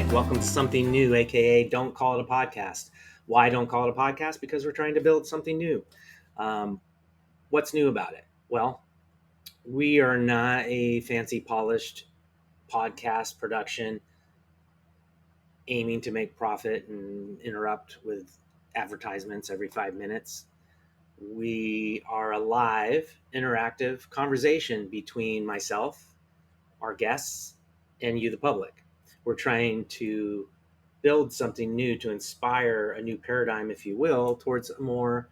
Nick. Welcome to Something New, aka Don't Call It a Podcast. Why don't call it a podcast? Because we're trying to build something new. What's new about it? Well, we are not a fancy, polished podcast production aiming to make profit and interrupt with advertisements every 5 minutes. We are a live, interactive conversation between myself, our guests, and you, the public. We're trying to build something new to inspire a new paradigm, if you will, towards a more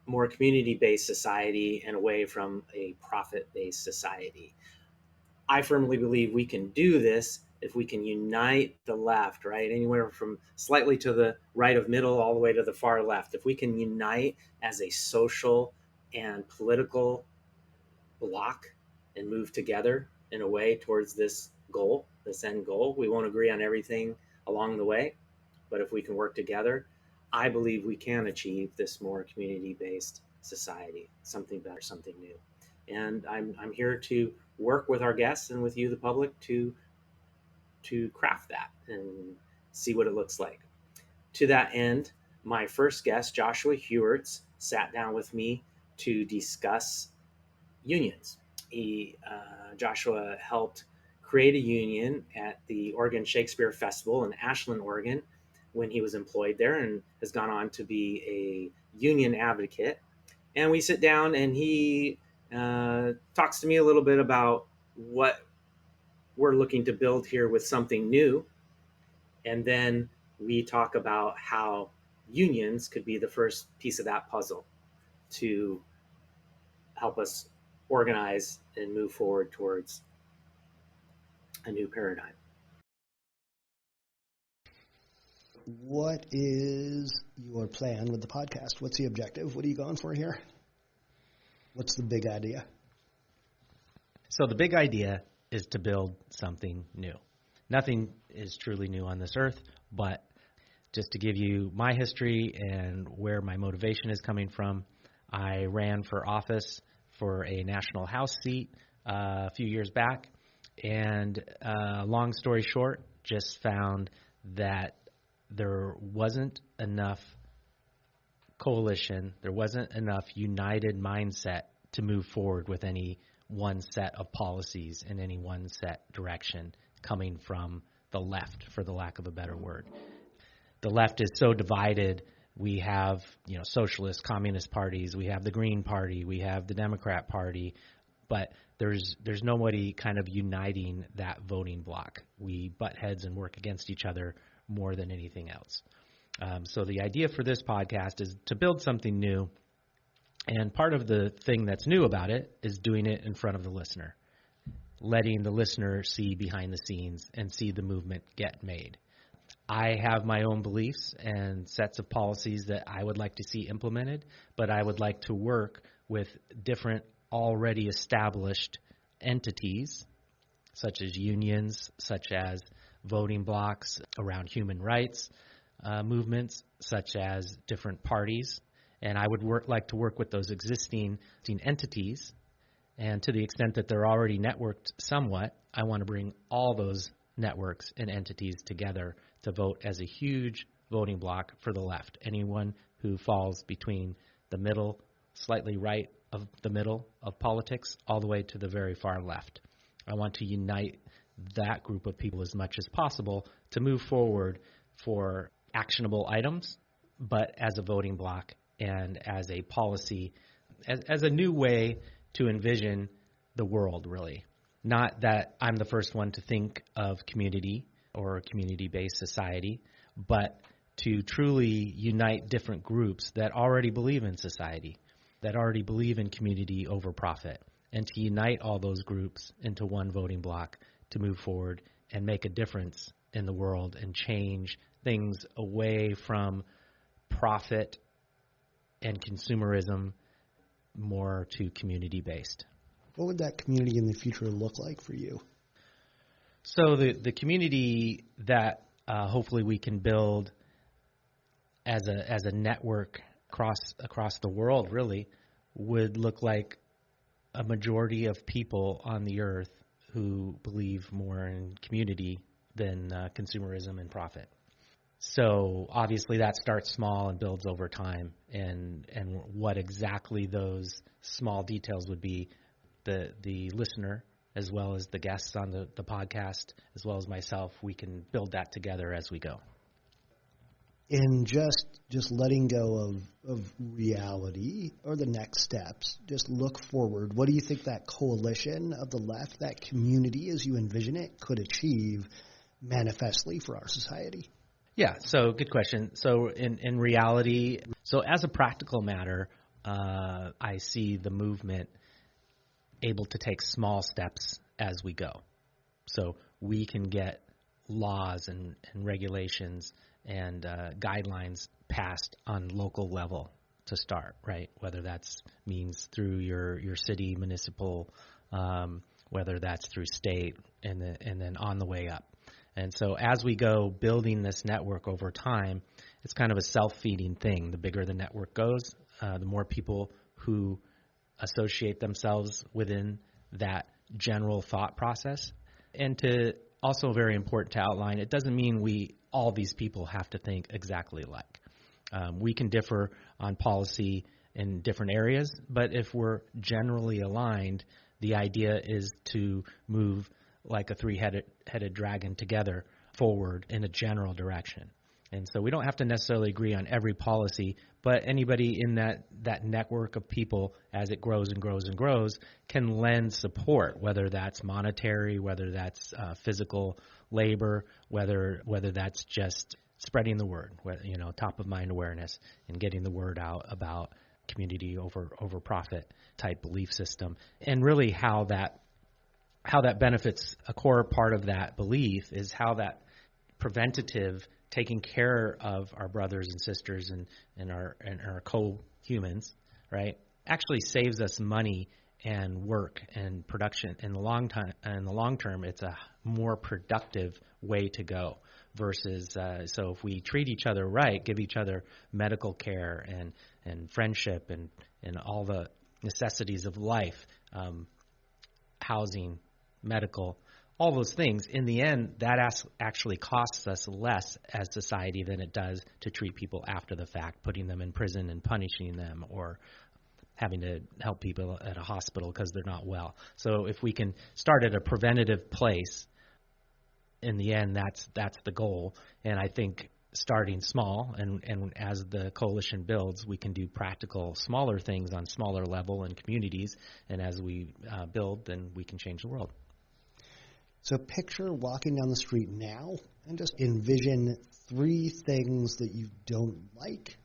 community-based society and away from a profit-based society. I firmly believe we can do this if we can unite the left, right? Anywhere from slightly to the right of middle all the way to the far left. If we can unite as a social and political block and move together in a way towards this goal, this end goal, we won't agree on everything along the way, but if we can work together, I believe we can achieve this more community-based society, something better, something new. And I'm here to work with our guests and with you, the public, to craft that and see what it looks like. To that end, my first guest, Joshua Hewerts, sat down with me to discuss unions. Joshua helped create a union at the Oregon Shakespeare Festival in Ashland, Oregon, when he was employed there, and has gone on to be a union advocate. And we sit down, and he talks to me a little bit about what we're looking to build here with something new. And then we talk about how unions could be the first piece of that puzzle to help us organize and move forward towards a new paradigm. What is your plan with the podcast? What's the objective? What are you going for here? What's the big idea? So the big idea is to build something new. Nothing is truly new on this earth, but just to give you my history and where my motivation is coming from, I ran for office for a national House seat a few years back, and long story short, just found that there wasn't enough coalition, there wasn't enough united mindset to move forward with any one set of policies in any one set direction coming from the left, for the lack of a better word. The left is so divided. We have, socialist, communist parties. We have the Green Party. We have the Democrat Party. But there's nobody kind of uniting that voting bloc. We butt heads and work against each other more than anything else. So the idea for this podcast is to build something new. And part of the thing that's new about it is doing it in front of the listener, letting the listener see behind the scenes and see the movement get made. I have my own beliefs and sets of policies that I would like to see implemented, but I would like to work with different already established entities, such as unions, such as voting blocs around human rights movements, such as different parties. And I would like to work with those existing entities. And to the extent that they're already networked somewhat, I want to bring all those networks and entities together to vote as a huge voting bloc for the left. Anyone who falls between the middle, slightly right of the middle of politics, all the way to the very far left. I want to unite that group of people as much as possible to move forward for actionable items, but as a voting bloc and as a policy, as a new way to envision the world, really. Not that I'm the first one to think of community or a community-based society, but to truly unite different groups that already believe in society, that already believe in community over profit, and to unite all those groups into one voting bloc to move forward and make a difference in the world and change things away from profit and consumerism more to community-based. What would that community in the future look like for you? So the community that hopefully we can build as a network across the world really would look like a majority of people on the earth who believe more in community consumerism and profit. So obviously that starts small and builds over time, and what exactly those small details would be, the listener as well as the guests on the podcast as well as myself, we can build that together as we go. In just letting go of reality or the next steps, just look forward. What do you think that coalition of the left, that community as you envision it, could achieve manifestly for our society? Yeah, so good question. So in reality, so as a practical matter, I see the movement able to take small steps as we go. So we can get laws and regulations and guidelines passed on local level to start, right? Whether that's means through your city, municipal, whether that's through state, and then on the way up. And so as we go building this network over time, it's kind of a self-feeding thing. The bigger the network goes, the more people who associate themselves within that general thought process. And to also very important to outline, it doesn't mean all these people have to think exactly alike. We can differ on policy in different areas, but if we're generally aligned, the idea is to move like a three-headed dragon together forward in a general direction. And so we don't have to necessarily agree on every policy, but anybody in that network of people, as it grows and grows and grows, can lend support, whether that's monetary, whether that's physical labor, whether that's just spreading the word, top of mind awareness and getting the word out about community over profit type belief system, and really how that benefits. A core part of that belief is how that preventative, taking care of our brothers and sisters and our co-humans, right, actually saves us money and work and production in the long term. It's a more productive way to go versus so if we treat each other right, give each other medical care and friendship and all the necessities of life, housing, medical, all those things, in the end, that actually costs us less as society than it does to treat people after the fact, putting them in prison and punishing them, or having to help people at a hospital because they're not well. So if we can start at a preventative place, in the end, that's the goal. And I think starting small, and as the coalition builds, we can do practical, smaller things on smaller level in communities. And as we build, then we can change the world. So picture walking down the street now and just envision 3 things that you don't like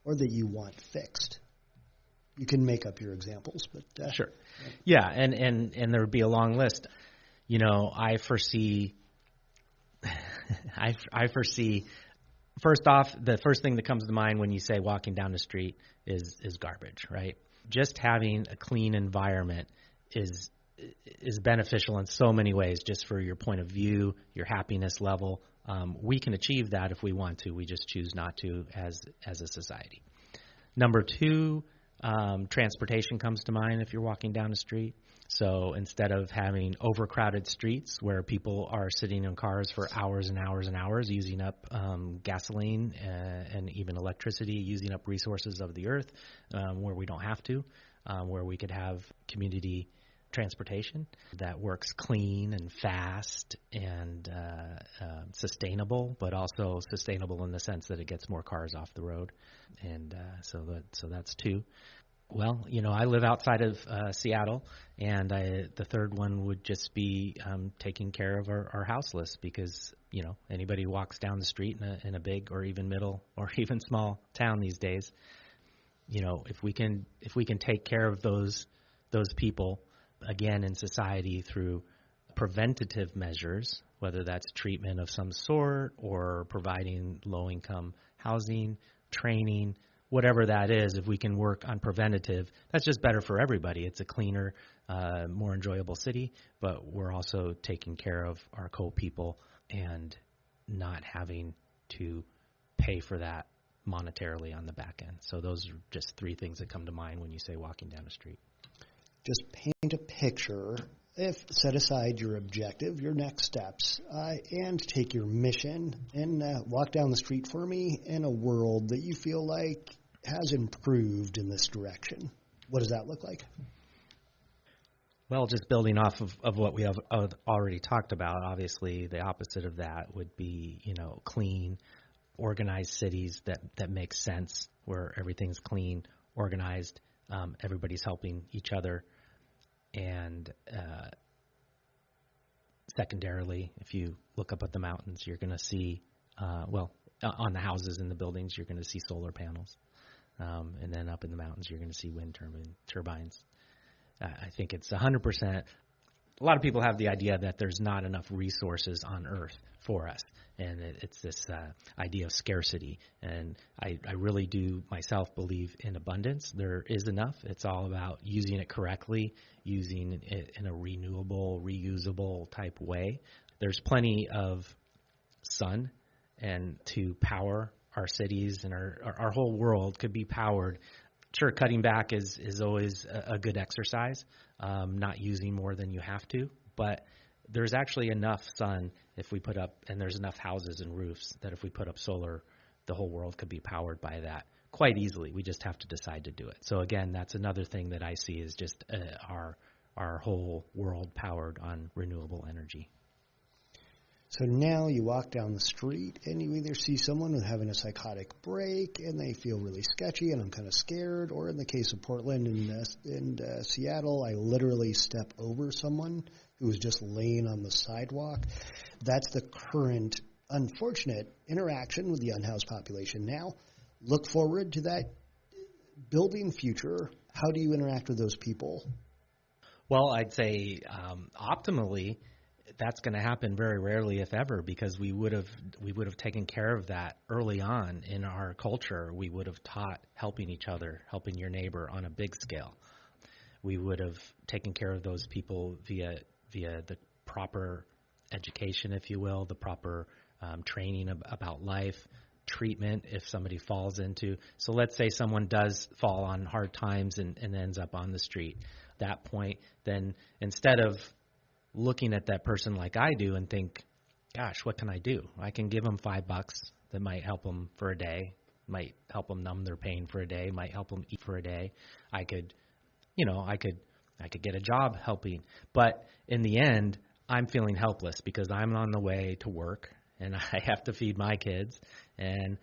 or that you want fixed. You can make up your examples, but sure. Yeah, and there would be a long list. I foresee first off, the first thing that comes to mind when you say walking down the street is garbage, right? Just having a clean environment is beneficial in so many ways, just for your point of view, your happiness level. We can achieve that if we want to. We just choose not to as a society. Number 2, transportation comes to mind if you're walking down the street. So instead of having overcrowded streets where people are sitting in cars for hours and hours and hours, using up gasoline and even electricity, using up resources of the earth where we don't have to, where we could have community transportation that works clean and fast and sustainable, but also sustainable in the sense that it gets more cars off the road. And so that's 2. Well, I live outside of Seattle, and the third one would just be taking care of our houseless, because anybody who walks down the street in a big or even middle or even small town these days, if we can take care of those people, again, in society through preventative measures, whether that's treatment of some sort or providing low-income housing, training, whatever that is, if we can work on preventative, that's just better for everybody. It's a cleaner, more enjoyable city, but we're also taking care of our co-people and not having to pay for that monetarily on the back end. So those are just 3 things that come to mind when you say walking down the street. Just paint a picture if set aside your objective, your next steps, and take your mission and walk down the street for me in a world that you feel like has improved in this direction, what does that look like? Well, just building off of what we have already talked about, obviously the opposite of that would be, clean, organized cities that make sense, where everything's clean, organized, everybody's helping each other. And secondarily, if you look up at the mountains, you're going to see, on the houses and the buildings, you're going to see solar panels. And then up in the mountains, you're going to see wind turbines. I think it's 100%. A lot of people have the idea that there's not enough resources on Earth for us, and it's this idea of scarcity. And I really do myself believe in abundance. There is enough. It's all about using it correctly, using it in a renewable, reusable type way. There's plenty of sun and to power our cities, and our whole world could be powered. Sure, cutting back is always a good exercise, not using more than you have to, but there's actually enough sun if we put up, and there's enough houses and roofs that if we put up solar, the whole world could be powered by that quite easily. We just have to decide to do it. So again, that's another thing that I see is just our whole world powered on renewable energy. So now you walk down the street and you either see someone who's having a psychotic break and they feel really sketchy and I'm kind of scared, or in the case of Portland and Seattle, I literally step over someone who was just laying on the sidewalk. That's the current unfortunate interaction with the unhoused population. Now, look forward to that building future. How do you interact with those people? Well, I'd say optimally, that's going to happen very rarely, if ever, because we would have taken care of that early on in our culture. We would have taught helping each other, helping your neighbor on a big scale. We would have taken care of those people via the proper education, if you will, the proper training about life, treatment if somebody falls into. So let's say someone does fall on hard times and ends up on the street. At that point, then instead of looking at that person like I do and think, gosh, what can I do? I can give them $5 that might help them for a day, might help them numb their pain for a day, might help them eat for a day. I could get a job helping. But in the end, I'm feeling helpless because I'm on the way to work and I have to feed my kids and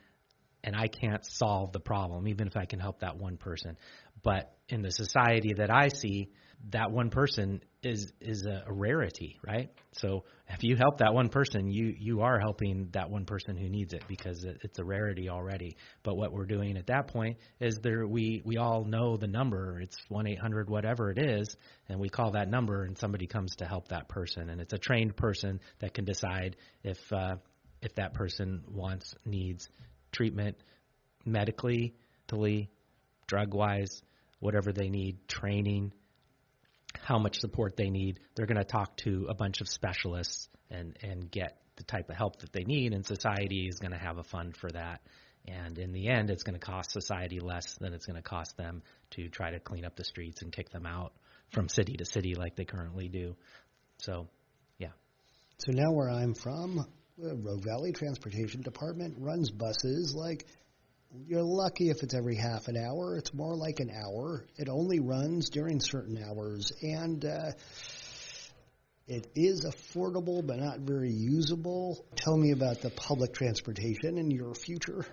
I can't solve the problem, even if I can help that one person. But in the society that I see, that one person is a rarity, right? So if you help that one person, you are helping that one person who needs it because it's a rarity already. But what we're doing at that point is we all know the number. It's 1-800 whatever it is, and we call that number and somebody comes to help that person. And it's a trained person that can decide if that person needs treatment medically, drug-wise, whatever they need, training, how much support they need. They're going to talk to a bunch of specialists and get the type of help that they need, and society is going to have a fund for that. And in the end, it's going to cost society less than it's going to cost them to try to clean up the streets and kick them out from city to city like they currently do. So, yeah. So now where I'm from, the Rogue Valley Transportation Department runs buses like you're lucky if it's every half an hour. It's more like an hour. It only runs during certain hours, and it is affordable but not very usable. Tell me about the public transportation in your future.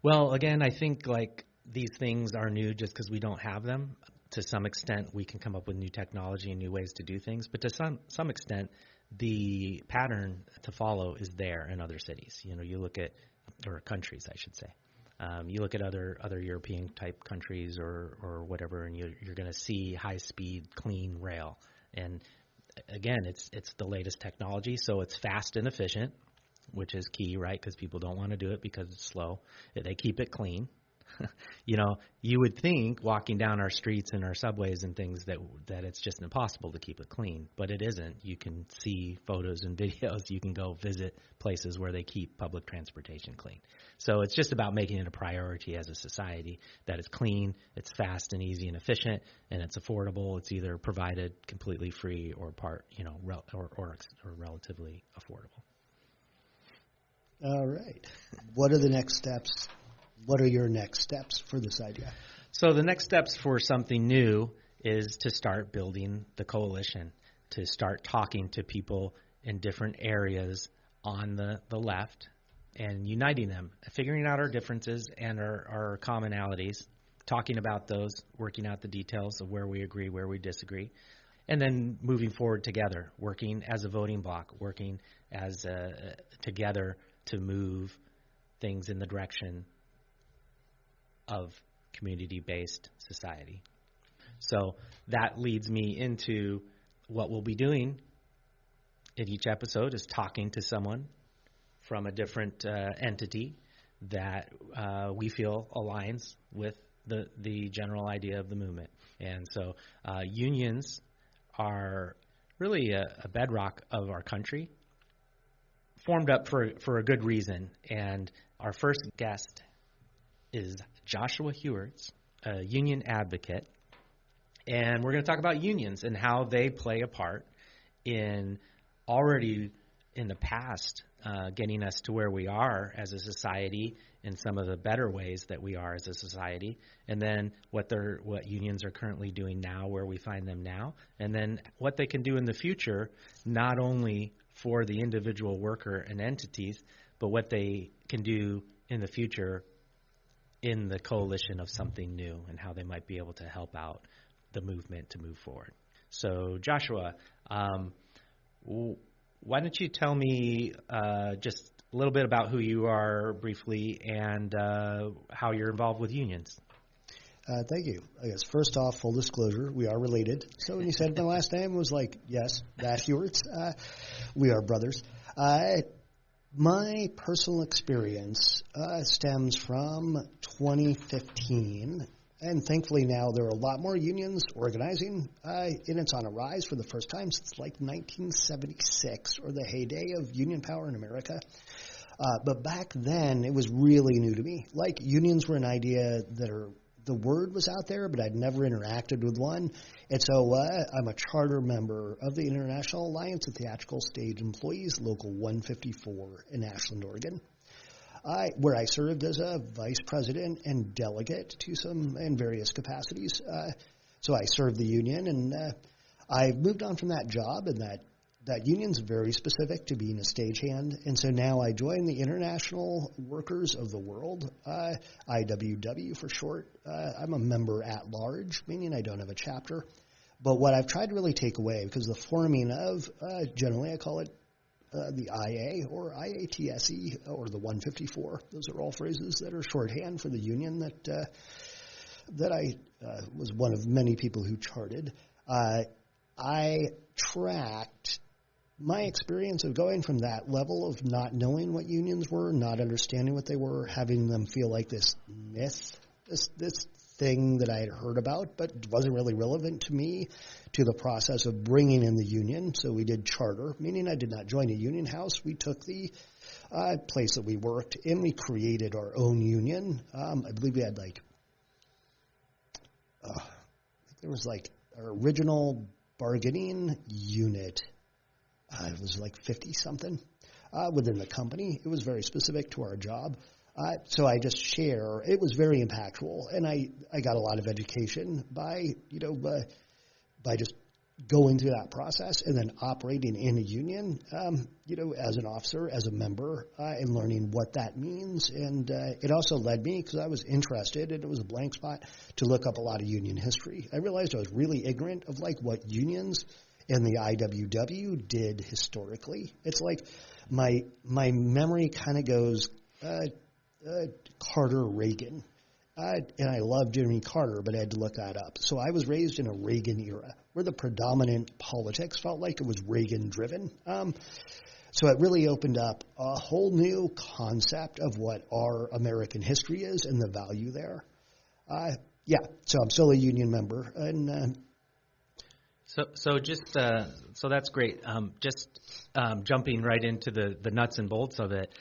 Well, again, I think like these things are new just because we don't have them. To some extent, we can come up with new technology and new ways to do things, but to some extent, the pattern to follow is there in other cities. You look at, or countries, I should say. You look at other European type countries or whatever, and you're going to see high speed, clean rail. And again, it's the latest technology, so it's fast and efficient, which is key, right? Because people don't want to do it because it's slow. They keep it clean. You would think walking down our streets and our subways and things that it's just impossible to keep it clean, but it isn't. You can see photos and videos. You can go visit places where they keep public transportation clean. So it's just about making it a priority as a society that it's clean, it's fast and easy and efficient, and it's affordable. It's either provided completely free or or relatively affordable. All right. What are the next steps? What are your next steps for this idea? So the next steps for something new is to start building the coalition, to start talking to people in different areas on the left and uniting them, figuring out our differences and our commonalities, talking about those, working out the details of where we agree, where we disagree, and then moving forward together, working as a voting bloc, working as together to move things in the direction of community-based society. So that leads me into what we'll be doing in each episode is talking to someone from a different entity that we feel aligns with the general idea of the movement. And so unions are really a bedrock of our country, formed up for a good reason. And our first guest is Joshua Hewerts, a union advocate, and we're going to talk about unions and how they play a part in already in the past getting us to where we are as a society in some of the better ways that we are as a society, and then what unions are currently doing now, where we find them now, and then what they can do in the future, not only for the individual worker and entities, but what they can do in the future in the coalition of something new and how they might be able to help out the movement to move forward. So, Joshua, why don't you tell me just a little bit about who you are briefly and how you're involved with unions? Thank you. I guess first off, full disclosure, we are related. So when you said my last name, it was like, yes, Vash Hewerts. We are brothers. My personal experience stems from 2015, and thankfully now there are a lot more unions organizing, and it's on a rise for the first time since like 1976, or the heyday of union power in America. But back then, it was really new to me. Like, unions were an idea the word was out there, but I'd never interacted with one. And so I'm a charter member of the International Alliance of Theatrical Stage Employees, Local 154 in Ashland, Oregon, where I served as a vice president and delegate to some in various capacities. So I served the union, and I moved on from that job, and that union's very specific to being a stagehand. And so now I join the International Workers of the World, IWW for short. I'm a member at large, meaning I don't have a chapter. But what I've tried to really take away, because the forming of, generally I call it the IA or IATSE or the 154. Those are all phrases that are shorthand for the union that I was one of many people who charted. I tracked my experience of going from that level of not knowing what unions were, not understanding what they were, having them feel like this myth, this thing that I had heard about, but wasn't really relevant to me, to the process of bringing in the union. So we did charter, meaning I did not join a union house. We took the place that we worked in. We created our own union. I believe we had there was our original bargaining unit. It was like 50-something within the company. It was very specific to our job. So I just share. It was very impactful, and I got a lot of education by just going through that process and then operating in a union, as an officer, as a member, and learning what that means. And it also led me, because I was interested, and it was a blank spot, to look up a lot of union history. I realized I was really ignorant of what unions and the IWW did historically. It's like my memory kind of goes Carter, Reagan. And I love Jimmy Carter, but I had to look that up. So I was raised in a Reagan era where the predominant politics felt like it was Reagan-driven. So it really opened up a whole new concept of what our American history is and the value there. So I'm still a union member, and So that's great. Jumping right into the nuts and bolts of it.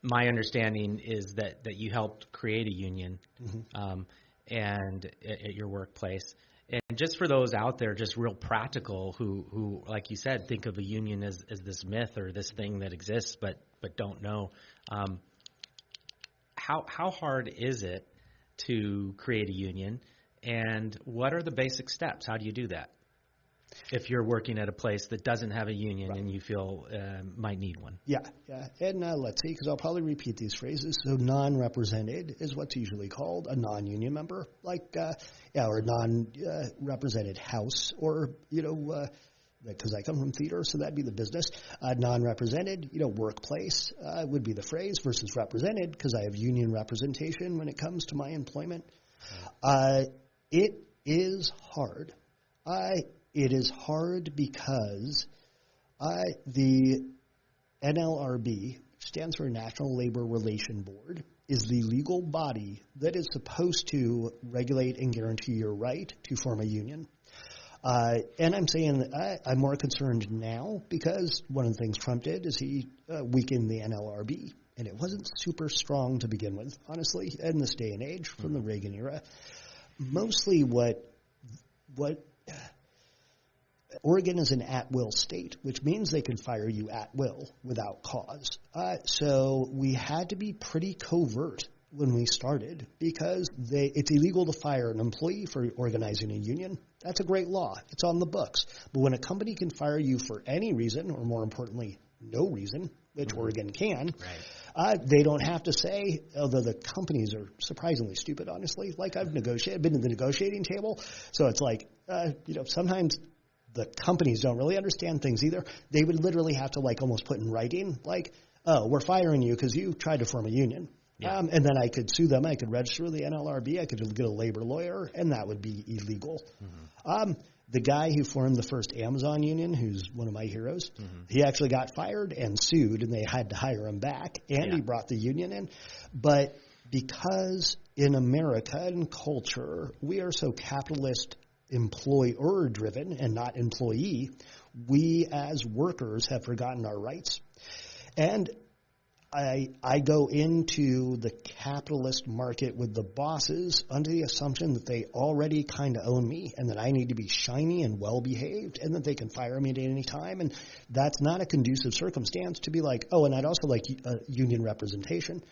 My understanding is that you helped create a union, and at your workplace. And just for those out there, just real practical, who like you said, think of a union as this myth or this thing that exists, but don't know. How hard is it to create a union, and what are the basic steps? How do you do that if you're working at a place that doesn't have a union and you feel might need one? Yeah. And let's see, because I'll probably repeat these phrases. So non-represented is what's usually called a non-union member, like or non-represented house, or because I come from theater, so that'd be the business. Non-represented, workplace would be the phrase, versus represented, because I have union representation when it comes to my employment. It is hard. It is hard because the NLRB, stands for National Labor Relations Board, is the legal body that is supposed to regulate and guarantee your right to form a union. And I'm saying I'm more concerned now because one of the things Trump did is he weakened the NLRB. And it wasn't super strong to begin with, honestly, in this day and age from the Reagan era. Mostly what Oregon is an at-will state, which means they can fire you at will without cause. So we had to be pretty covert when we started because it's illegal to fire an employee for organizing a union. That's a great law. It's on the books. But when a company can fire you for any reason, or more importantly, no reason, which Oregon can, they don't have to say, although the companies are surprisingly stupid, honestly. Like I've been to the negotiating table, so it's like, sometimes the companies don't really understand things either. They would literally have to almost put in writing, oh, we're firing you because you tried to form a union. Yeah. And then I could sue them. I could register with the NLRB. I could get a labor lawyer, and that would be illegal. The guy who formed the first Amazon union, who's one of my heroes, he actually got fired and sued, and they had to hire him back, and he brought the union in. But because in American culture, we are so capitalist employer-driven and not employee, we as workers have forgotten our rights. And I go into the capitalist market with the bosses under the assumption that they already kind of own me and that I need to be shiny and well-behaved and that they can fire me at any time. And that's not a conducive circumstance to be like, oh, and I'd also like union representation.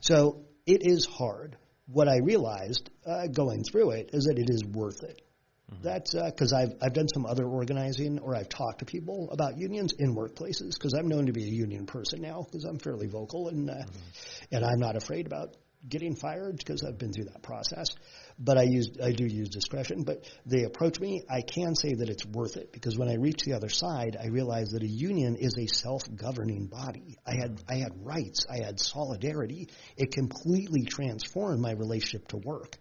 So it is hard. What I realized going through it is that it is worth it. That's because I've done some other organizing, or I've talked to people about unions in workplaces, because I'm known to be a union person now because I'm fairly vocal and I'm not afraid about getting fired because I've been through that process. But I do use discretion. But they approach me. I can say that it's worth it because when I reach the other side, I realize that a union is a self-governing body. I had rights. I had solidarity. It completely transformed my relationship to work.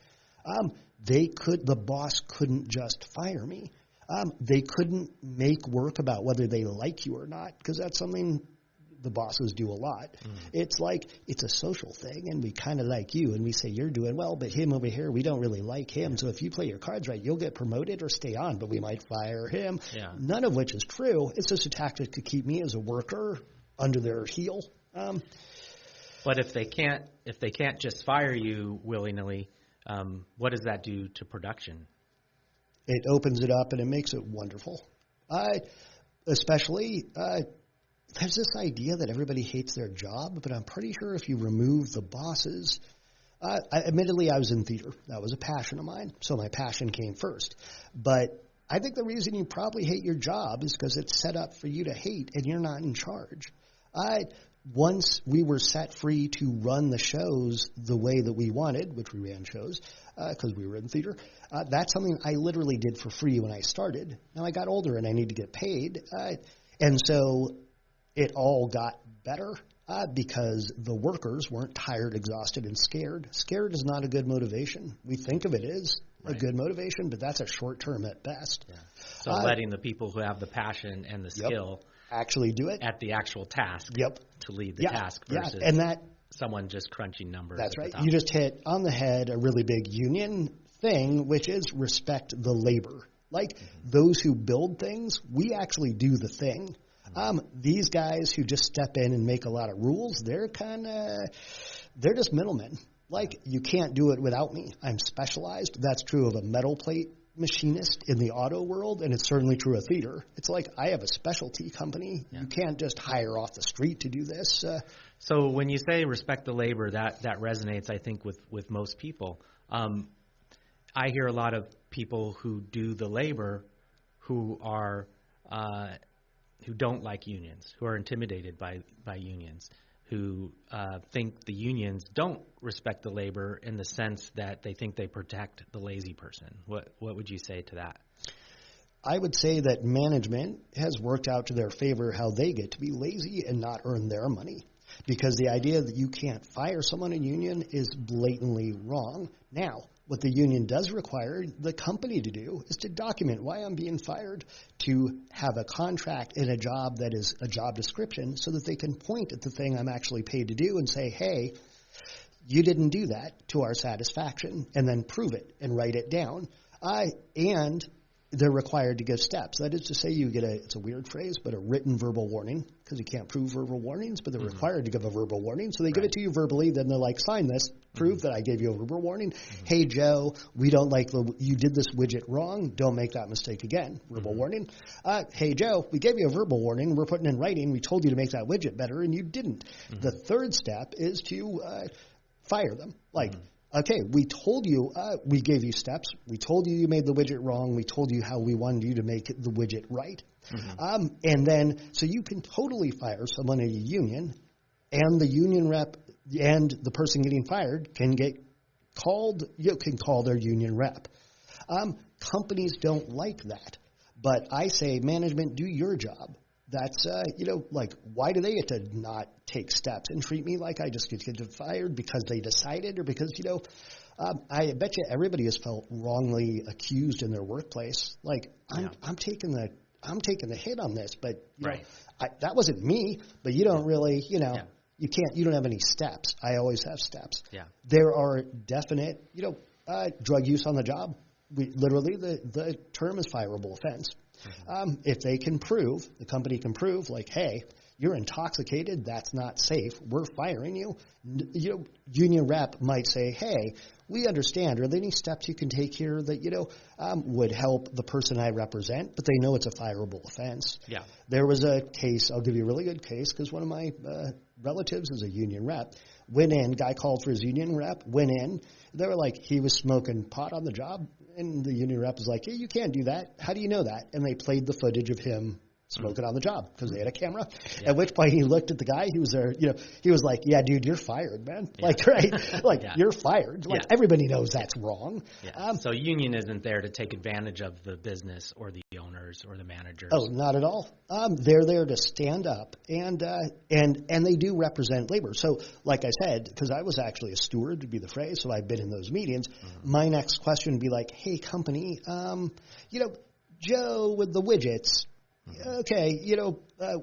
The boss couldn't just fire me. They couldn't make work about whether they like you or not, because that's something the bosses do a lot. It's like, it's a social thing, and we kind of like you, and we say you're doing well, but him over here, we don't really like him. So if you play your cards right, you'll get promoted or stay on, but we might fire him. Yeah. None of which is true. It's just a tactic to keep me as a worker under their heel. But if they can't just fire you willy-nilly, what does that do to production? It opens it up and it makes it wonderful. Especially, there's this idea that everybody hates their job, but I'm pretty sure if you remove the bosses, admittedly I was in theater. That was a passion of mine, so my passion came first. But I think the reason you probably hate your job is because it's set up for you to hate and you're not in charge. Once we were set free to run the shows the way that we wanted, which we ran shows because we were in theater, that's something I literally did for free when I started. Now I got older and I need to get paid. And so it all got better because the workers weren't tired, exhausted, and scared. Scared is not a good motivation. We think of it as a good motivation, but that's a short term at best. Yeah. So letting the people who have the passion and the skill actually do it. At the actual task. Yep. To lead the task versus and that someone just crunching numbers. That's at right. the top. You just hit on the head a really big union thing, which is respect the labor. Like those who build things, we actually do the thing. These guys who just step in and make a lot of rules, they're just middlemen. Like, you can't do it without me. I'm specialized. That's true of a metal plate machinist in the auto world, and it's certainly true of theater. It's like, I have a specialty company. Yeah. You can't just hire off the street to do this. So when you say respect the labor, that resonates, I think, with most people. I hear a lot of people who do the labor who are who don't like unions, who are intimidated by unions, who think the unions don't respect the labor in the sense that they think they protect the lazy person. What would you say to that? I would say that management has worked out to their favor how they get to be lazy and not earn their money. Because the idea that you can't fire someone in a union is blatantly wrong. Now, what the union does require the company to do is to document why I'm being fired, to have a contract in a job that is a job description so that they can point at the thing I'm actually paid to do and say, hey, you didn't do that to our satisfaction, and then prove it and write it down. And they're required to give steps. That is to say, you get it's a weird phrase, but a written verbal warning, because you can't prove verbal warnings, but they're required to give a verbal warning. So they give it to you verbally, then they're like, sign this, prove that I gave you a verbal warning. Hey, Joe, we don't like you did this widget wrong. Don't make that mistake again. Verbal warning. Hey, Joe, we gave you a verbal warning. We're putting in writing. We told you to make that widget better, and you didn't. The third step is to fire them. Like, okay, we told you, we gave you steps. We told you made the widget wrong. We told you how we wanted you to make the widget right. And then, so you can totally fire someone in a union, and the union rep and the person getting fired can get called, you can call their union rep. Companies don't like that. But I say, management, do your job. That's, like, why do they get to not take steps and treat me like I just get fired because they decided, or because, I bet you everybody has felt wrongly accused in their workplace. Like, I'm taking the hit on this, but, that wasn't me, but you don't really, you don't have any steps. I always have steps. Yeah. There are definite, drug use on the job. Literally, the term is fireable offense. If they can prove, the company can prove, like, hey, you're intoxicated, that's not safe, we're firing you. Union rep might say, hey, we understand. Are there any steps you can take here that, would help the person I represent? But they know it's a fireable offense. Yeah. There was a case, I'll give you a really good case, because one of my relatives is a union rep. Went in, guy called for his union rep, went in. They were like, he was smoking pot on the job. And the union rep was like, hey, you can't do that. How do you know that? And they played the footage of him smoking on the job because they had a camera. Yeah. At which point he looked at the guy who was there. He was like, yeah, dude, you're fired, man. Yeah. Like, right? Like, you're fired. Like, everybody knows that's wrong. Yeah. So union isn't there to take advantage of the business or the owners or the managers. Oh, not at all. They're there to stand up, and they do represent labor. So, like I said, because I was actually a steward, would be the phrase, so I've been in those meetings, my next question would be like, hey, company, Joe with the widgets, okay,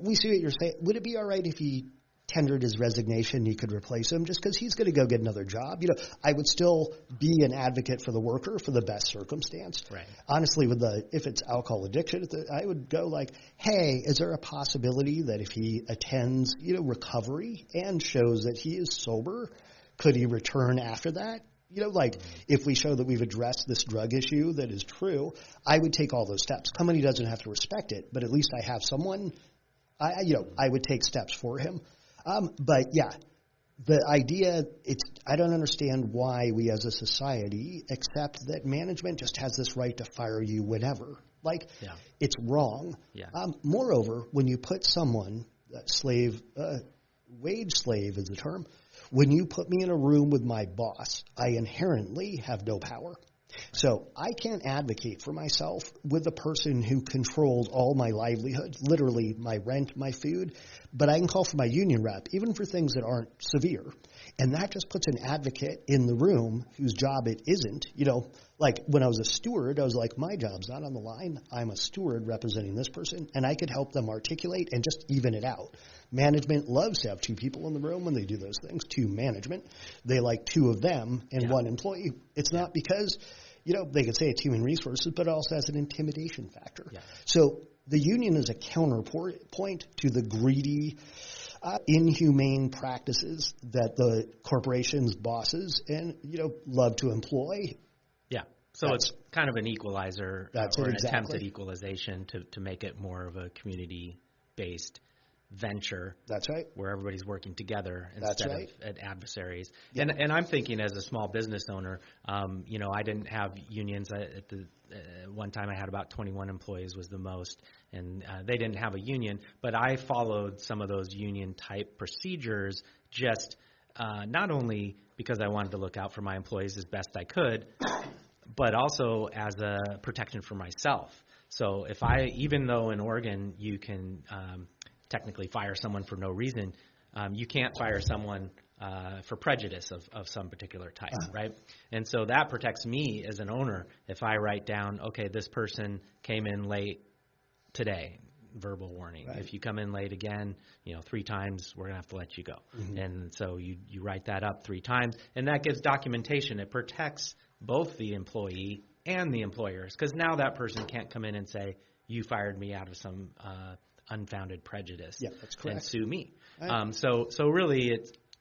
we see what you're saying. Would it be all right if he tendered his resignation, you could replace him just because he's going to go get another job? I would still be an advocate for the worker for the best circumstance. Right. Honestly, if it's alcohol addiction, I would go like, hey, is there a possibility that if he attends, recovery and shows that he is sober, could he return after that? If we show that we've addressed this drug issue that is true, I would take all those steps. Company doesn't have to respect it, but at least I have someone, I would take steps for him. But yeah, the idea, I don't understand why we as a society accept that management just has this right to fire you whenever. It's wrong. Yeah. Moreover, when you put someone, wage slave is the term, when you put me in a room with my boss, I inherently have no power. So I can't advocate for myself with the person who controls all my livelihood, literally my rent, my food, but I can call for my union rep, even for things that aren't severe. And that just puts an advocate in the room whose job it isn't. Like when I was a steward, I was like, my job's not on the line. I'm a steward representing this person, and I could help them articulate and just even it out. Management loves to have two people in the room when they do those things, two management. They like two of them and one employee. It's not because, they could say it's human resources, but it also has an intimidation factor. Yeah. So the union is a counterpoint to the greedy, inhumane practices that the corporation's bosses and, love to employ. Yeah. So it's kind of an equalizer or an attempt at equalization to make it more of a community-based venture. That's right. Where everybody's working together instead of at adversaries. Yeah. And I'm thinking as a small business owner, I didn't have unions. At the one time I had about 21 employees was the most, and they didn't have a union. But I followed some of those union-type procedures just not only because I wanted to look out for my employees as best I could, but also as a protection for myself. So even though in Oregon you can technically fire someone for no reason, you can't fire someone for prejudice of some particular type, right? And so that protects me as an owner if I write down, okay, this person came in late today, verbal warning. Right. If you come in late again, 3 times, we're going to have to let you go. Mm-hmm. And so you write that up 3 times, and that gives documentation. It protects both the employee and the employers, because now that person can't come in and say, you fired me out of some unfounded prejudice, that's correct, and sue me. Right. So really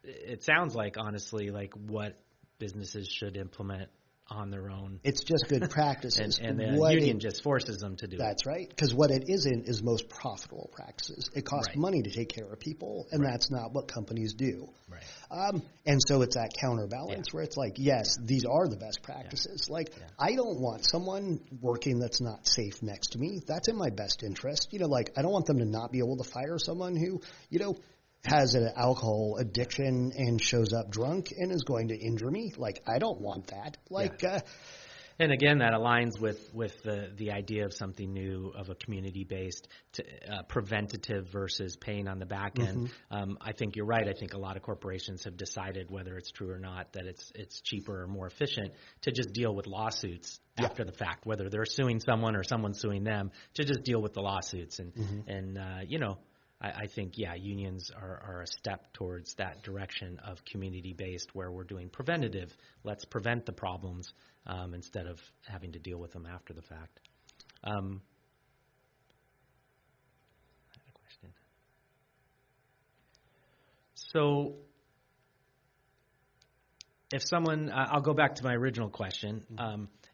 it sounds like, honestly, like what businesses should implement on their own. It's just good practices. and the union just forces them to do That's right, because what it isn't is most profitable practices. It costs money to take care of people, and that's not what companies do. Right. And so it's that counterbalance where it's like, yes, these are the best practices. I don't want someone working that's not safe next to me. That's in my best interest. I don't want them to not be able to fire someone who, has an alcohol addiction and shows up drunk and is going to injure me. I don't want that. And again, that aligns with the idea of something new, of a community-based preventative versus paying on the back end. Mm-hmm. I think you're right. I think a lot of corporations have decided, whether it's true or not, that it's cheaper or more efficient to just deal with lawsuits after the fact, whether they're suing someone or someone's suing them, to just deal with the lawsuits. And I think, unions are a step towards that direction of community-based, where we're doing preventative. Let's prevent the problems instead of having to deal with them after the fact. I had a question. So if someone, I'll go back to my original question.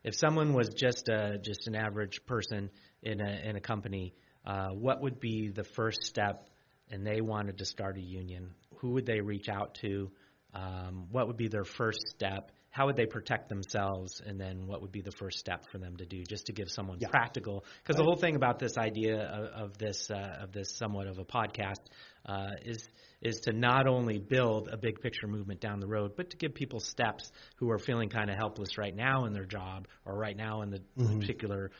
If someone was just an average person in a company, what would be the first step, and they wanted to start a union? Who would they reach out to? What would be their first step? How would they protect themselves? And then what would be the first step for them to do, just to give someone practical? Because the whole thing about this idea of this somewhat of a podcast is to not only build a big picture movement down the road, but to give people steps who are feeling kind of helpless right now in their job or right now in the particular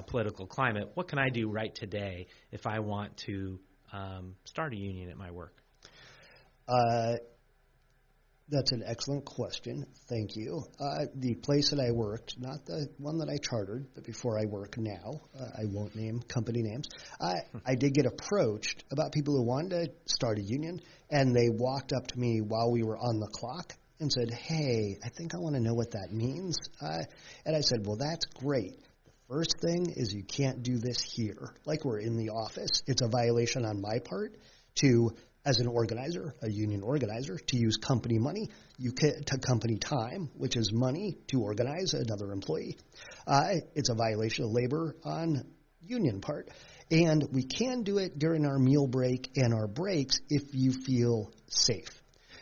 political climate. What can I do right today if I want to start a union at my work? That's an excellent question. Thank you. The place that I worked, not the one that I chartered, but before I work now, I won't name company names, I did get approached about people who wanted to start a union, and they walked up to me while we were on the clock and said, hey, I think I want to know what that means. And I said, well, that's great. The first thing is you can't do this here. Like we're in the office. It's a violation on my part to, as an organizer, a union organizer, to use company money, to company time, which is money to organize another employee. It's a violation of labor on union part. And we can do it during our meal break and our breaks if you feel safe.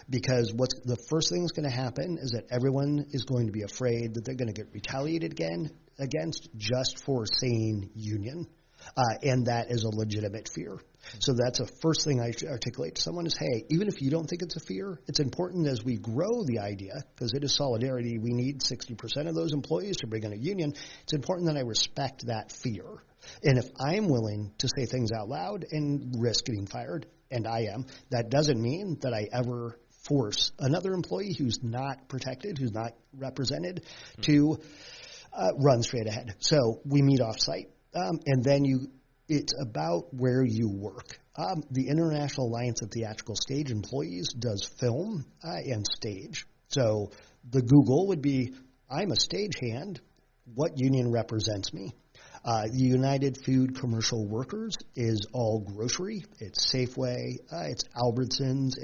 Because what's the first thing that's going to happen is that everyone is going to be afraid that they're going to get retaliated against just for saying union. And that is a legitimate fear. So that's the first thing I articulate to someone is, hey, even if you don't think it's a fear, it's important as we grow the idea, because it is solidarity, we need 60% of those employees to bring in a union. It's important that I respect that fear. And if I'm willing to say things out loud and risk getting fired, and I am, that doesn't mean that I ever force another employee who's not protected, who's not represented, to Run straight ahead. So we meet off-site, and then it's about where you work. The International Alliance of Theatrical Stage Employees does film and stage. So the Google would be, I'm a stagehand. What union represents me? The United Food Commercial Workers is all grocery. It's Safeway. It's Albertsons.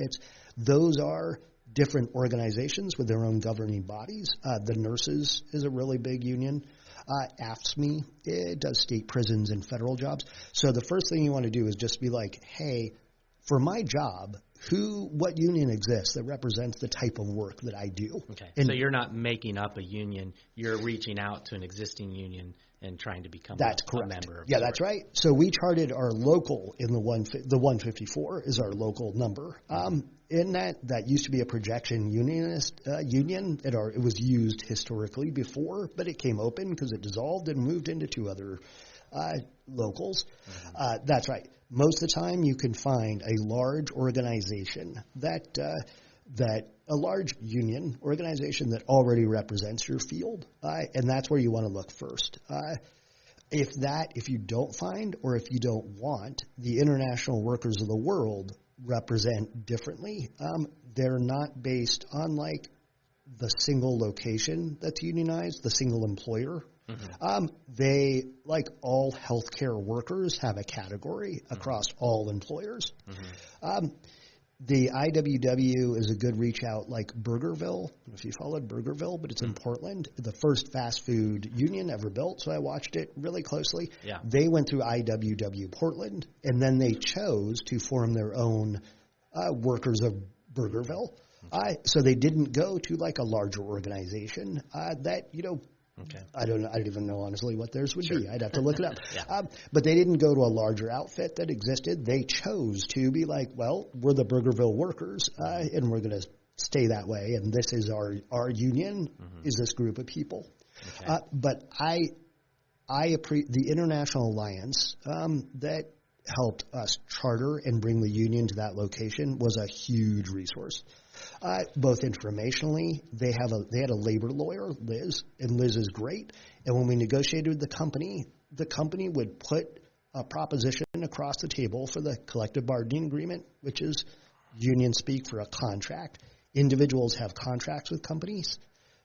Those are different organizations with their own governing bodies. The nurses is a really big union. AFSCME, it does state prisons and federal jobs. So the first thing you want to do is just be like, hey, for my job, what union exists that represents the type of work that I do? Okay. So you're not making up a union. You're reaching out to an existing union and trying to become a member of Yeah, that's right. So we charted our local in the 154 is our local number. In that used to be a projection unionist union. It was used historically before, but it came open because it dissolved and moved into two other locals. Mm-hmm. That's right. Most of the time, you can find a large organization a large union organization that already represents your field, and that's where you want to look first. If you don't find or if you don't want the international workers of the world represent differently, they're not based on like the single location that's unionized, the single employer. Mm-hmm. They, like all healthcare workers, have a category across all employers. Mm-hmm. The IWW is a good reach out, like Burgerville. I don't know if you followed Burgerville, but it's in Portland. The first fast food union ever built, so I watched it really closely. Yeah. They went through IWW Portland, and then they chose to form their own workers of Burgerville. Okay. So they didn't go to like a larger organization that, okay. I don't even know honestly what theirs would be. I'd have to look it up. Yeah. But they didn't go to a larger outfit that existed. They chose to be like, well, we're the Burgerville workers, and we're going to stay that way. And this is our union. Mm-hmm. Is this group of people? Okay. But the International Alliance that helped us charter and bring the union to that location was a huge resource. Both informationally, they had a labor lawyer, Liz, and Liz is great. And when we negotiated with the company would put a proposition across the table for the collective bargaining agreement, which is union speak for a contract. Individuals have contracts with companies.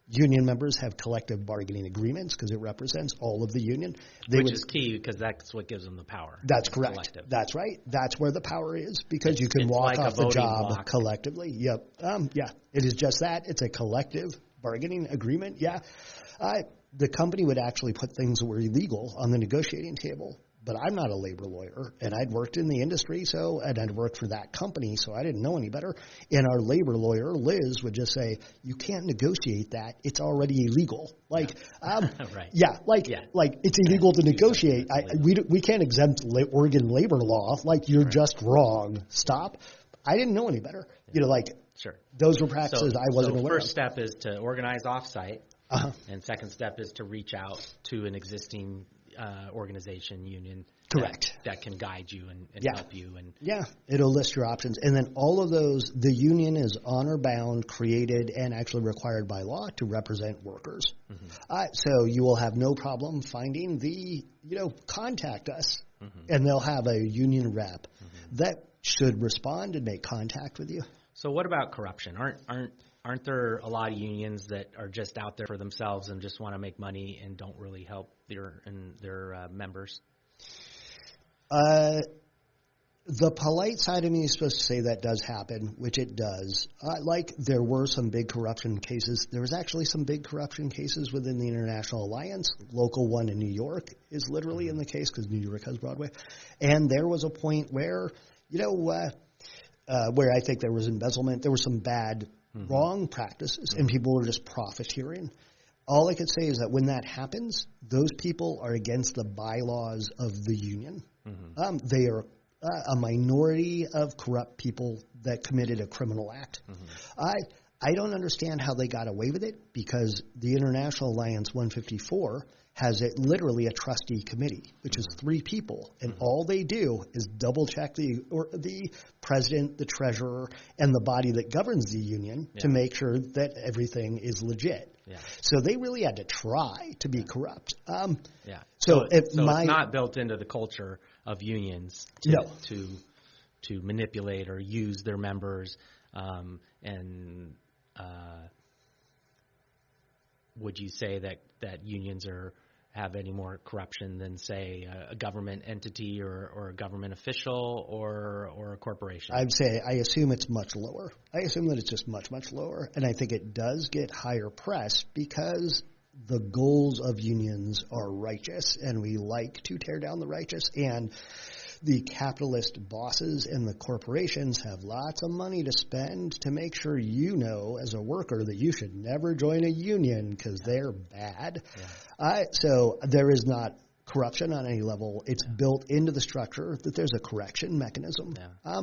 Union members have collective bargaining agreements because it represents all of the union. Which is key because that's what gives them the power. That's correct. Collective. That's right. That's where the power is because you can walk off the job collectively. Yep. Yeah. It is just that. It's a collective bargaining agreement. Yeah. The company would actually put things that were illegal on the negotiating table. But I'm not a labor lawyer, and I'd worked in the industry, and I'd worked for that company, so I didn't know any better. And our labor lawyer, Liz, would just say, "You can't negotiate that; it's already illegal." Like, right? Yeah, like it's illegal to negotiate. We can't exempt Oregon labor law. Like, you're just wrong. Stop. I didn't know any better. Sure. Those were practices I wasn't aware of. First step is to organize offsite, and second step is to reach out to an existing organization, union, correct, that can guide you and help you. And it'll list your options. And then all of those, the union is honor bound, created, and actually required by law to represent workers. Mm-hmm. So you will have no problem finding contact us, mm-hmm. and they'll have a union rep that should respond and make contact with you. So what about corruption? Aren't there a lot of unions that are just out there for themselves and just want to make money and don't really help their members? The polite side of me is supposed to say that does happen, which it does. There were some big corruption cases. There was actually some big corruption cases within the International Alliance. Local one in New York is literally in the case because New York has Broadway. And there was a point where, where I think there was embezzlement. There was some bad wrong practices, and people were just profiteering. All I could say is that when that happens, those people are against the bylaws of the union. Mm-hmm. They are a minority of corrupt people that committed a criminal act. Mm-hmm. I don't understand how they got away with it because the International Alliance 154 has literally a trustee committee, which is 3 people, and all they do is double check the president, the treasurer, and the body that governs the union to make sure that everything is legit. Yeah. So they really had to try to be corrupt. Yeah. So it's not built into the culture of unions to manipulate or use their members. Would you say that unions have any more corruption than, say, a government entity or a government official or a corporation? I'd say I assume it's much lower. I assume that it's just much, much lower. And I think it does get higher press because the goals of unions are righteous, and we like to tear down the righteous. And the capitalist bosses and the corporations have lots of money to spend to make sure you know as a worker that you should never join a union because they're bad. Yeah. So there is not corruption on any level. It's built into the structure that there's a correction mechanism. Yeah.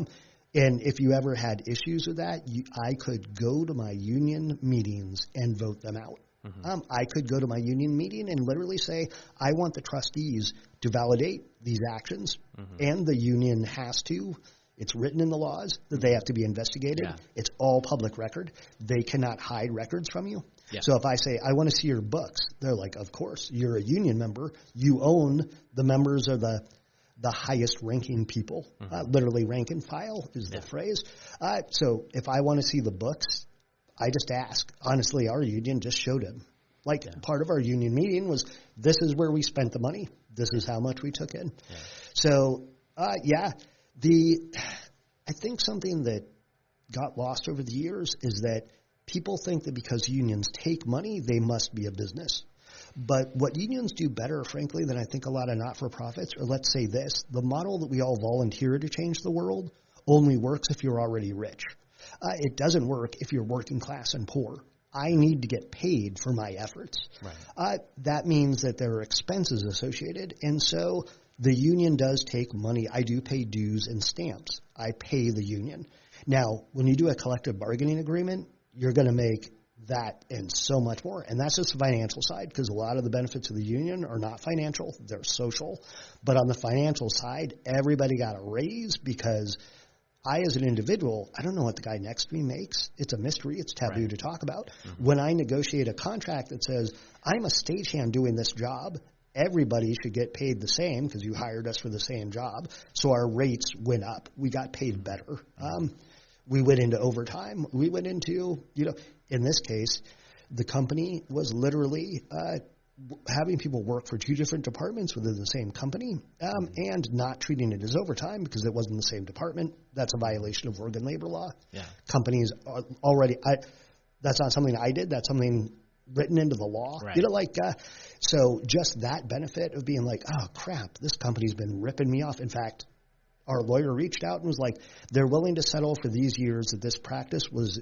And if you ever had issues with that, I could go to my union meetings and vote them out. Mm-hmm. I could go to my union meeting and literally say, I want the trustees to validate these actions, and the union has to. It's written in the laws that they have to be investigated. Yeah. It's all public record. They cannot hide records from you. Yeah. So if I say, I want to see your books, they're like, of course, you're a union member. You own the members of the highest ranking people. Literally rank and file is the phrase. So if I want to see the books, I just ask. Honestly, our union just showed him. Part of our union meeting was, this is where we spent the money. This is how much we took in. Yeah. So, I think something that got lost over the years is that people think that because unions take money, they must be a business. But what unions do better, frankly, than I think a lot of not-for-profits, or let's say this, the model that we all volunteer to change the world only works if you're already rich. It doesn't work if you're working class and poor. I need to get paid for my efforts. Right. That means that there are expenses associated, and so the union does take money. I do pay dues and stamps. I pay the union. Now, when you do a collective bargaining agreement, you're going to make that and so much more, and that's just the financial side, because a lot of the benefits of the union are not financial, they're social. But on the financial side, everybody got a raise because I, as an individual, I don't know what the guy next to me makes. It's a mystery. It's taboo to talk about. Mm-hmm. When I negotiate a contract that says, I'm a stagehand doing this job, everybody should get paid the same because you hired us for the same job. So our rates went up. We got paid better. We went into overtime. We went into, in this case, the company was literally having people work for two different departments within the same company, and not treating it as overtime because it wasn't the same department. That's a violation of Oregon labor law. Yeah. Companies are already that's not something I did. That's something written into the law. Right. So just that benefit of being like, oh, crap, this company's been ripping me off. In fact, our lawyer reached out and was like, they're willing to settle for these years that this practice was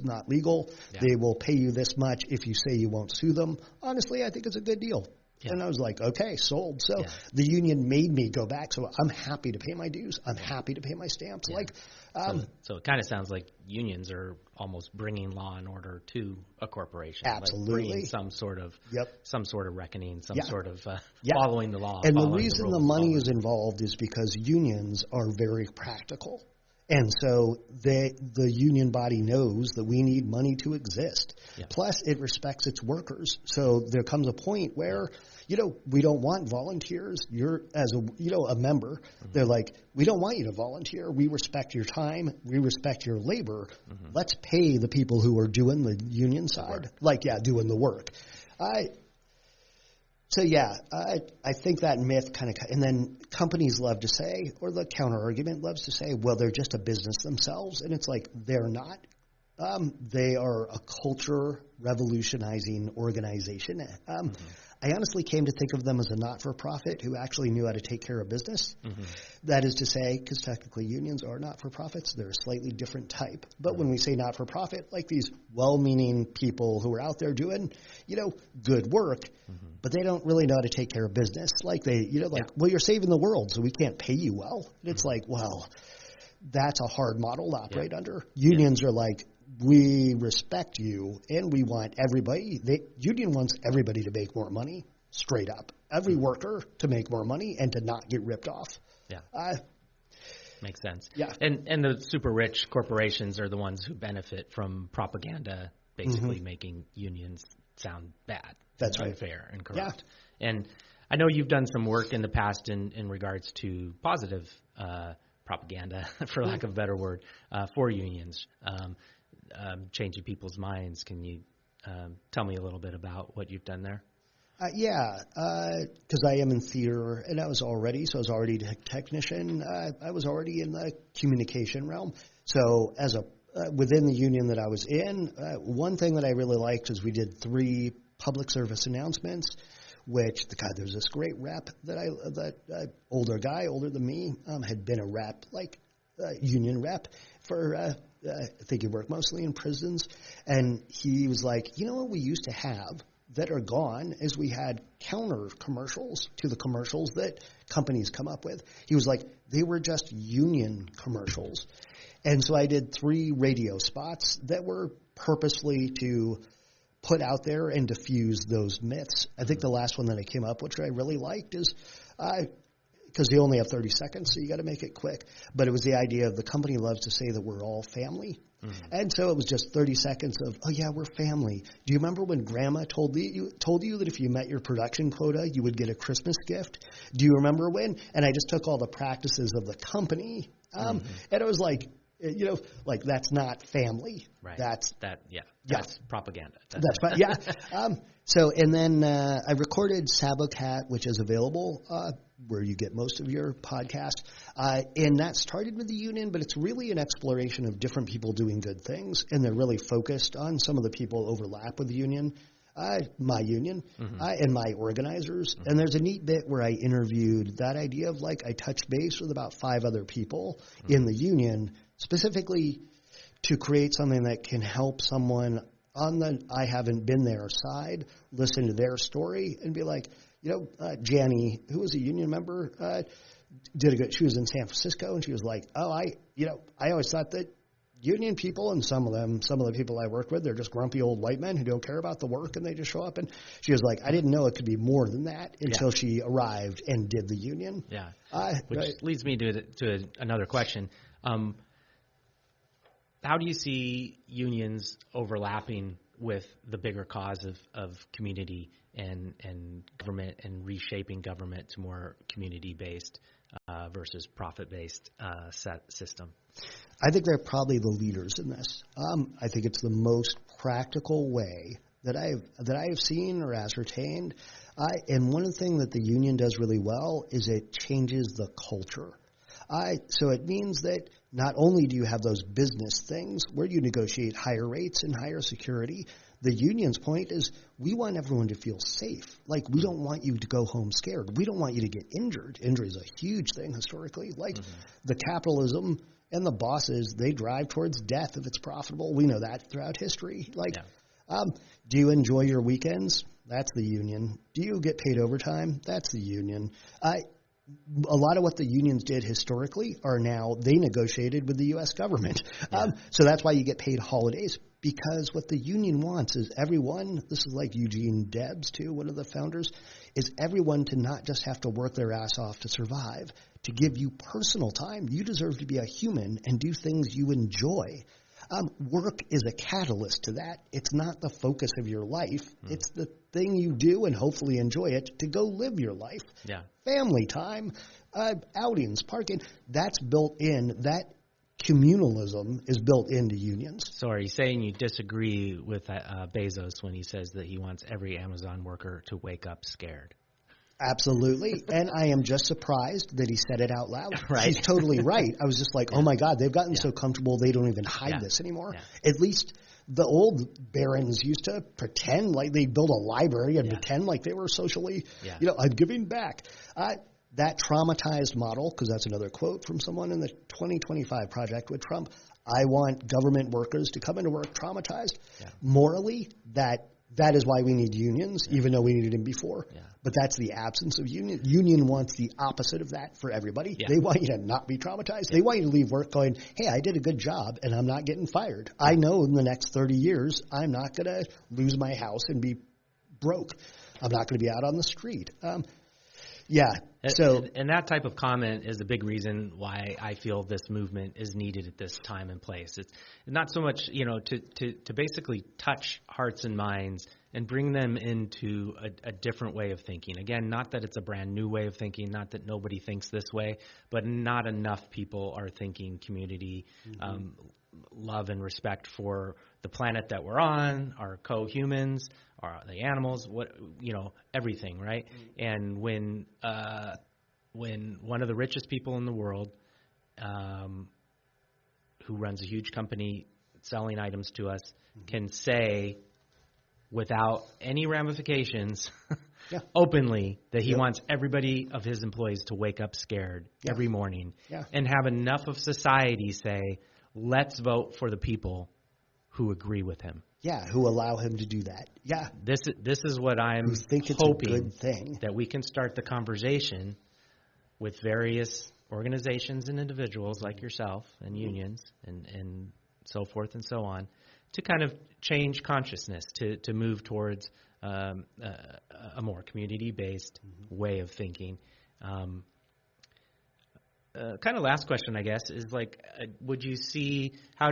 not legal. Yeah. They will pay you this much if you say you won't sue them. Honestly, I think it's a good deal. Yeah. And I was like, okay, sold. So the union made me go back. So I'm happy to pay my dues. I'm happy to pay my stamps. Yeah. So it kind of sounds like unions are almost bringing law and order to a corporation. Absolutely. Like bringing some sort of reckoning, sort of following the law. And the reason the money is involved is because unions are very practical. And so the union body knows that we need money to exist. Yeah. Plus, it respects its workers. So there comes a point where, we don't want volunteers. You're, as a member, they're like, we don't want you to volunteer. We respect your time. We respect your labor. Let's pay the people who are doing the union side, doing the work. I think that myth kind of, and then companies love to say, or the counter argument loves to say, well, they're just a business themselves. And it's like, they're not. They are a culture revolutionizing organization. I honestly came to think of them as a not-for-profit who actually knew how to take care of business. That is to say, because technically unions are not-for-profits, they're a slightly different type. But when we say not-for-profit, like these well-meaning people who are out there doing, good work, but they don't really know how to take care of business. Well, you're saving the world, so we can't pay you well. And it's like, well, that's a hard model to operate under. Unions are like, we respect you, and we want everybody. Union wants everybody to make more money, straight up. Every worker to make more money and to not get ripped off. Yeah, makes sense. Yeah, and the super rich corporations are the ones who benefit from propaganda, basically making unions sound bad. That's right. Unfair and corrupt. Yeah. And I know you've done some work in the past in regards to positive propaganda, for lack of a better word, for unions, changing people's minds. Can you tell me a little bit about what you've done there? Because I am in theater, and I was already a technician. I was already in the communication realm. So as within the union that I was in, one thing that I really liked is we did 3 public service announcements, which there's this great rep that older guy, older than me, had been a rep, union rep for, I think he worked mostly in prisons. And he was like, you know what we used to have that are gone is we had counter commercials to the commercials that companies come up with. He was like, they were just union commercials. And so I did 3 radio spots that were purposely to put out there and diffuse those myths. I think the last one that I came up, which I really liked, is because they only have 30 seconds, so you got to make it quick. But it was the idea of the company loves to say that we're all family. Mm-hmm. And so it was just 30 seconds of, oh, yeah, we're family. Do you remember when Grandma told you that if you met your production quota, you would get a Christmas gift? Do you remember when? And I just took all the practices of the company, and it was like, that's not family. Right. That's propaganda. That's right. Yeah. So, and then I recorded Sabocat, which is available where you get most of your podcasts. And that started with the union, but it's really an exploration of different people doing good things. And they're really focused on some of the people overlap with the union, my union, and my organizers. Mm-hmm. And there's a neat bit where I interviewed that idea of I touched base with about 5 other people in the union, specifically to create something that can help someone on the I haven't been there side listen to their story and be like, Janny, who was a union member, she was in San Francisco, and she was like, I always thought that union people, and some of the people I worked with, they're just grumpy old white men who don't care about the work and they just show up. And she was like, I didn't know it could be more than that until she arrived and did the union. Yeah. Which leads me to another question. How do you see unions overlapping with the bigger cause of community and government and reshaping government to more community-based versus profit-based system? I think they're probably the leaders in this. I think it's the most practical way that I've seen or ascertained. And one of the things that the union does really well is it changes the culture. So it means that not only do you have those business things where you negotiate higher rates and higher security, the union's point is we want everyone to feel safe. We don't want you to go home scared. We don't want you to get injured. Injury is a huge thing historically. The capitalism and the bosses, they drive towards death if it's profitable. We know that throughout history. Do you enjoy your weekends? That's the union. Do you get paid overtime? That's the union. A lot of what the unions did historically are now they negotiated with the U.S. government. So that's why you get paid holidays, because what the union wants is everyone, this is like Eugene Debs too, one of the founders, is everyone to not just have to work their ass off to survive, to give you personal time. You deserve to be a human and do things you enjoy. Work is a catalyst to that. It's not the focus of your life. It's the thing you do and hopefully enjoy it to go live your life. Yeah. Family time, outings, parking, that's built in. That communalism is built into unions. So are you saying you disagree with Bezos when he says that he wants every Amazon worker to wake up scared? Absolutely. And I am just surprised that he said it out loud. Right. He's totally right. I was just like, oh my God, they've gotten so comfortable they don't even hide this anymore. Yeah. At least the old barons used to pretend like they built a library and pretend like they were socially, I'm giving back. That traumatized model, because that's another quote from someone in the 2025 Project with Trump, I want government workers to come into work traumatized. Yeah. Morally, that is why we need unions, even though we needed them before. Yeah. But that's the absence of union. Union wants the opposite of that for everybody. Yeah. They want you to not be traumatized. Yeah. They want you to leave work going, hey, I did a good job and I'm not getting fired. I know in the next 30 years I'm not going to lose my house and be broke. I'm not going to be out on the street. And that type of comment is a big reason why I feel this movement is needed at this time and place. It's not so much, to basically touch hearts and minds and bring them into a different way of thinking. Again, not that it's a brand new way of thinking, not that nobody thinks this way, but not enough people are thinking community, love and respect for the planet that we're on, our co-humans, the animals, everything, right? And when one of the richest people in the world, who runs a huge company selling items to us, can say without any ramifications openly that he wants everybody of his employees to wake up scared every morning and have enough of society say, let's vote for the people who agree with him. Yeah, who allow him to do that. Yeah. This is what I'm hoping a good thing. That we can start the conversation with various organizations and individuals like yourself and unions and so forth and so on, to kind of change consciousness, to move towards a more community-based way of thinking. Kind of last question, I guess, is like, would you see how,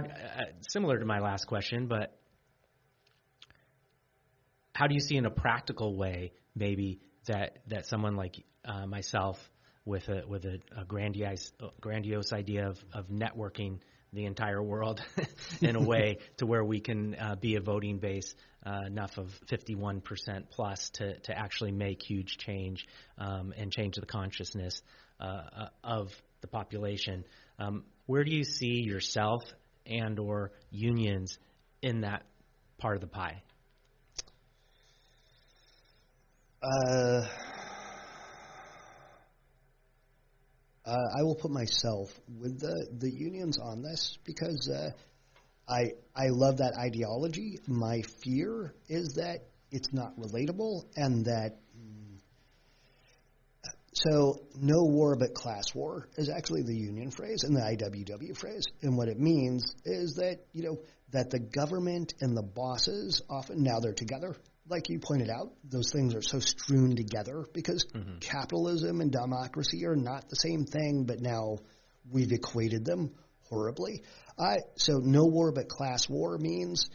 similar to my last question, but how do you see in a practical way maybe that someone like myself with a grandiose idea of networking the entire world in a way to where we can be a voting base enough of 51% plus to actually make huge change and change the consciousness of the population. Where do you see yourself and or unions in that part of the pie? I will put myself with the unions on this because I love that ideology. My fear is that it's not relatable and that so no war but class war is actually the union phrase and the IWW phrase. And what it means is that, that the government and the bosses often, now they're together, like you pointed out, those things are so strewn together because capitalism and democracy are not the same thing, but now we've equated them horribly. So no war but class war means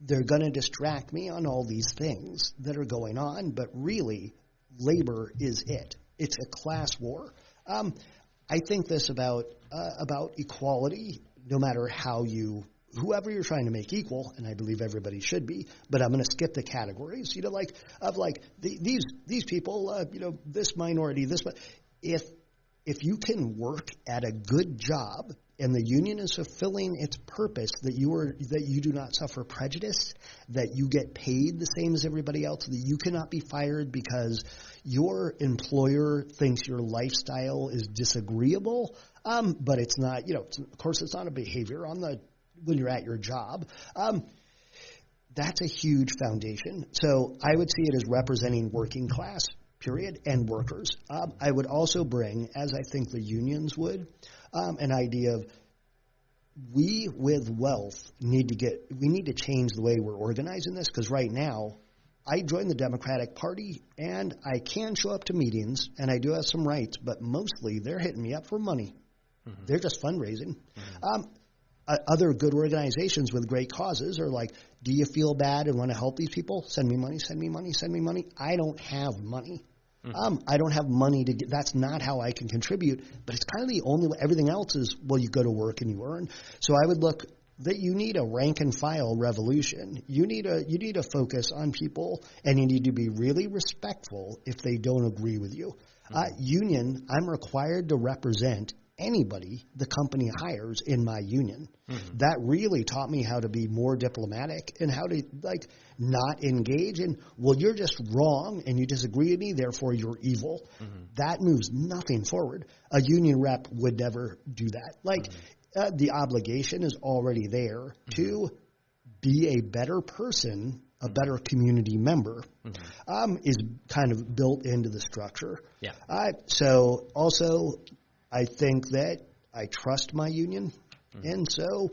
they're going to distract me on all these things that are going on, but really labor is it. It's a class war. I think this about equality, no matter how whoever you're trying to make equal, and I believe everybody should be, but I'm going to skip the categories, these people, this minority, this, if you can work at a good job and the union is fulfilling its purpose, that you do not suffer prejudice, that you get paid the same as everybody else, that you cannot be fired because your employer thinks your lifestyle is disagreeable, but it's not, of course it's not a behavior when you're at your job. That's a huge foundation. So I would see it as representing working class, period, and workers. I would also bring, as I think the unions would, an idea of we with wealth need to change the way we're organizing this, because right now I joined the Democratic Party and I can show up to meetings and I do have some rights, but mostly they're hitting me up for money. They're just fundraising. Other good organizations with great causes are like, do you feel bad and want to help these people? Send me money, send me money, send me money. I don't have money. I don't have money to get. That's not how I can contribute, but it's kind of the only way. Everything else is, well, you go to work and you earn. So I would look that you need a rank and file revolution. You need a focus on people, and you need to be really respectful if they don't agree with you. Union, I'm required to represent anybody the company hires in my union. That really taught me how to be more diplomatic and how to not engage in, well, you're just wrong and you disagree with me, therefore you're evil. That moves nothing forward. A union rep would never do that. The obligation is already there to be a better person, a better community member, is kind of built into the structure. So also, I think that I trust my union, and so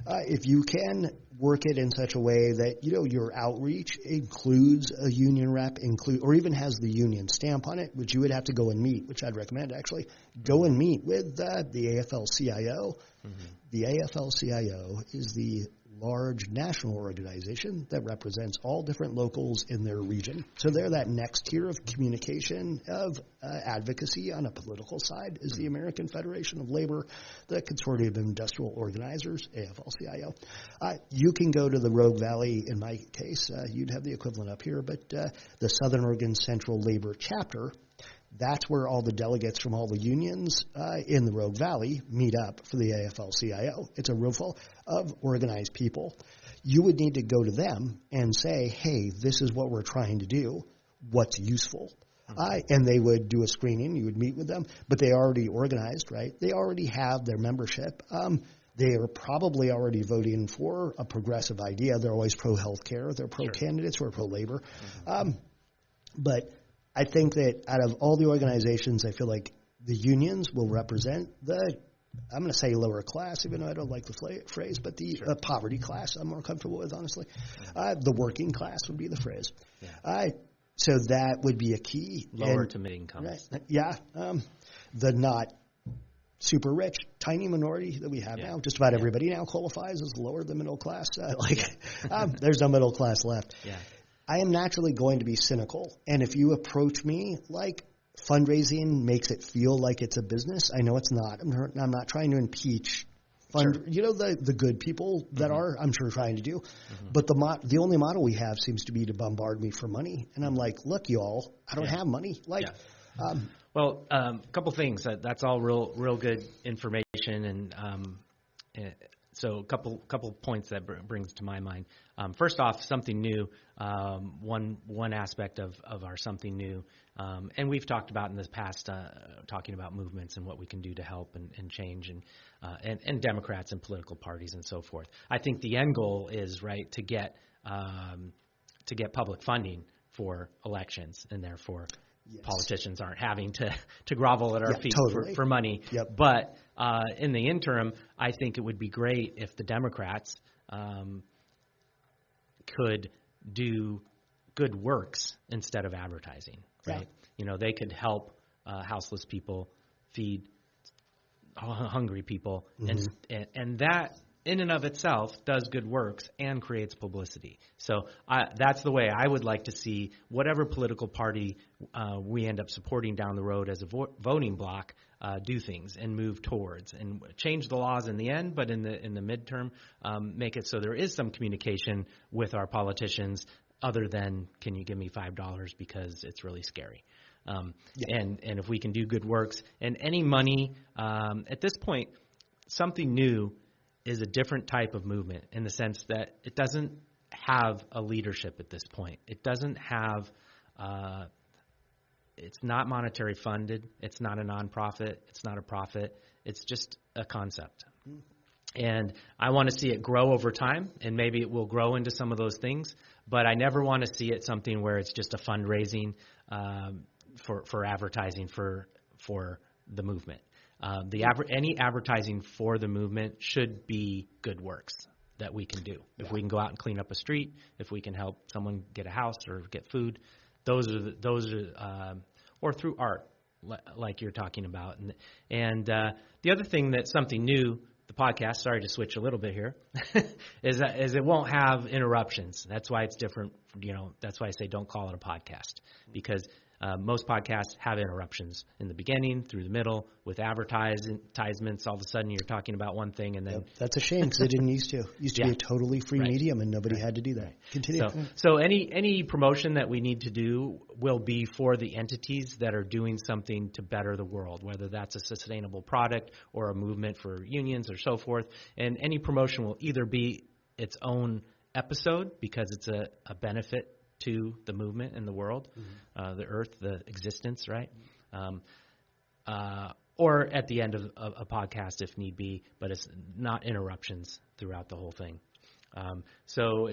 if you can work it in such a way that your outreach includes a union rep, or even has the union stamp on it, which you would have to go and meet, which I'd recommend actually go and meet with the AFL-CIO. The AFL-CIO is the large national organization that represents all different locals in their region. So they're that next tier of communication, of advocacy on a political side, is the American Federation of Labor, the Consortium of Industrial Organizers, AFL-CIO. You can go to the Rogue Valley, in my case, you'd have the equivalent up here, but the Southern Oregon Central Labor Chapter, that's where all the delegates from all the unions in the Rogue Valley meet up for the AFL-CIO. It's a room full of organized people. You would need to go to them and say, hey, this is what we're trying to do. What's useful? And they would do a screening. You would meet with them. But they already organized, right? They already have their membership. They are probably already voting for a progressive idea. They're always pro-health care. They're pro-candidates or pro-labor. But I think that out of all the organizations, I feel like the unions will represent the, I'm going to say lower class, even though I don't like the phrase, but the poverty class I'm more comfortable with, honestly. The working class would be the phrase. So that would be a key. Lower to mid-incomes. Right, the not super rich, tiny minority that we have now. Just about everybody now qualifies as lower than middle class. There's no middle class left. I am naturally going to be cynical. And if you approach me like fundraising makes it feel like it's a business, I know it's not. I'm not trying to impeach the good people that are, I'm sure, trying to do. But the only model we have seems to be to bombard me for money. And I'm like, look, y'all, I don't have money. Well, a couple things. That's all real good information. And so a couple points that brings to my mind. First off, something new. One aspect of our something new, and we've talked about in the past, talking about movements and what we can do to help and change, and Democrats and political parties and so forth. I think the end goal is to get public funding for elections, and therefore politicians aren't having to grovel at our feet for money. But in the interim, I think it would be great if the Democrats could do good works instead of advertising, right? They could help houseless people, feed hungry people, and that in and of itself does good works and creates publicity. So that's the way I would like to see whatever political party we end up supporting down the road as a voting bloc do things and move towards and change the laws in the end, but in the midterm, make it so there is some communication with our politicians other than, can you give me $5 because it's really scary. And if we can do good works and any money, at this point, something new is a different type of movement in the sense that it doesn't have a leadership at this point. It doesn't have it's not monetary funded. It's not a nonprofit. It's not a profit. It's just a concept. And I want to see it grow over time, and maybe it will grow into some of those things. But I never want to see it something where it's just a fundraising for advertising for the movement. Any advertising for the movement should be good works that we can do. If we can go out and clean up a street, if we can help someone get a house or get food, those are or through art, like you're talking about. And the other thing that's something new, the podcast, sorry to switch a little bit here, is it won't have interruptions. That's why it's different. That's why I say don't call it a podcast, because most podcasts have interruptions in the beginning, through the middle, with advertisements. All of a sudden, you're talking about one thing, and then that's a shame because it didn't used to. It used to be a totally free medium, and nobody had to do that. Continue. So any promotion that we need to do will be for the entities that are doing something to better the world, whether that's a sustainable product or a movement for unions or so forth. And any promotion will either be its own episode because it's a benefit to the movement in the world, the earth, the existence, right? Or at the end of a podcast if need be, but it's not interruptions throughout the whole thing. So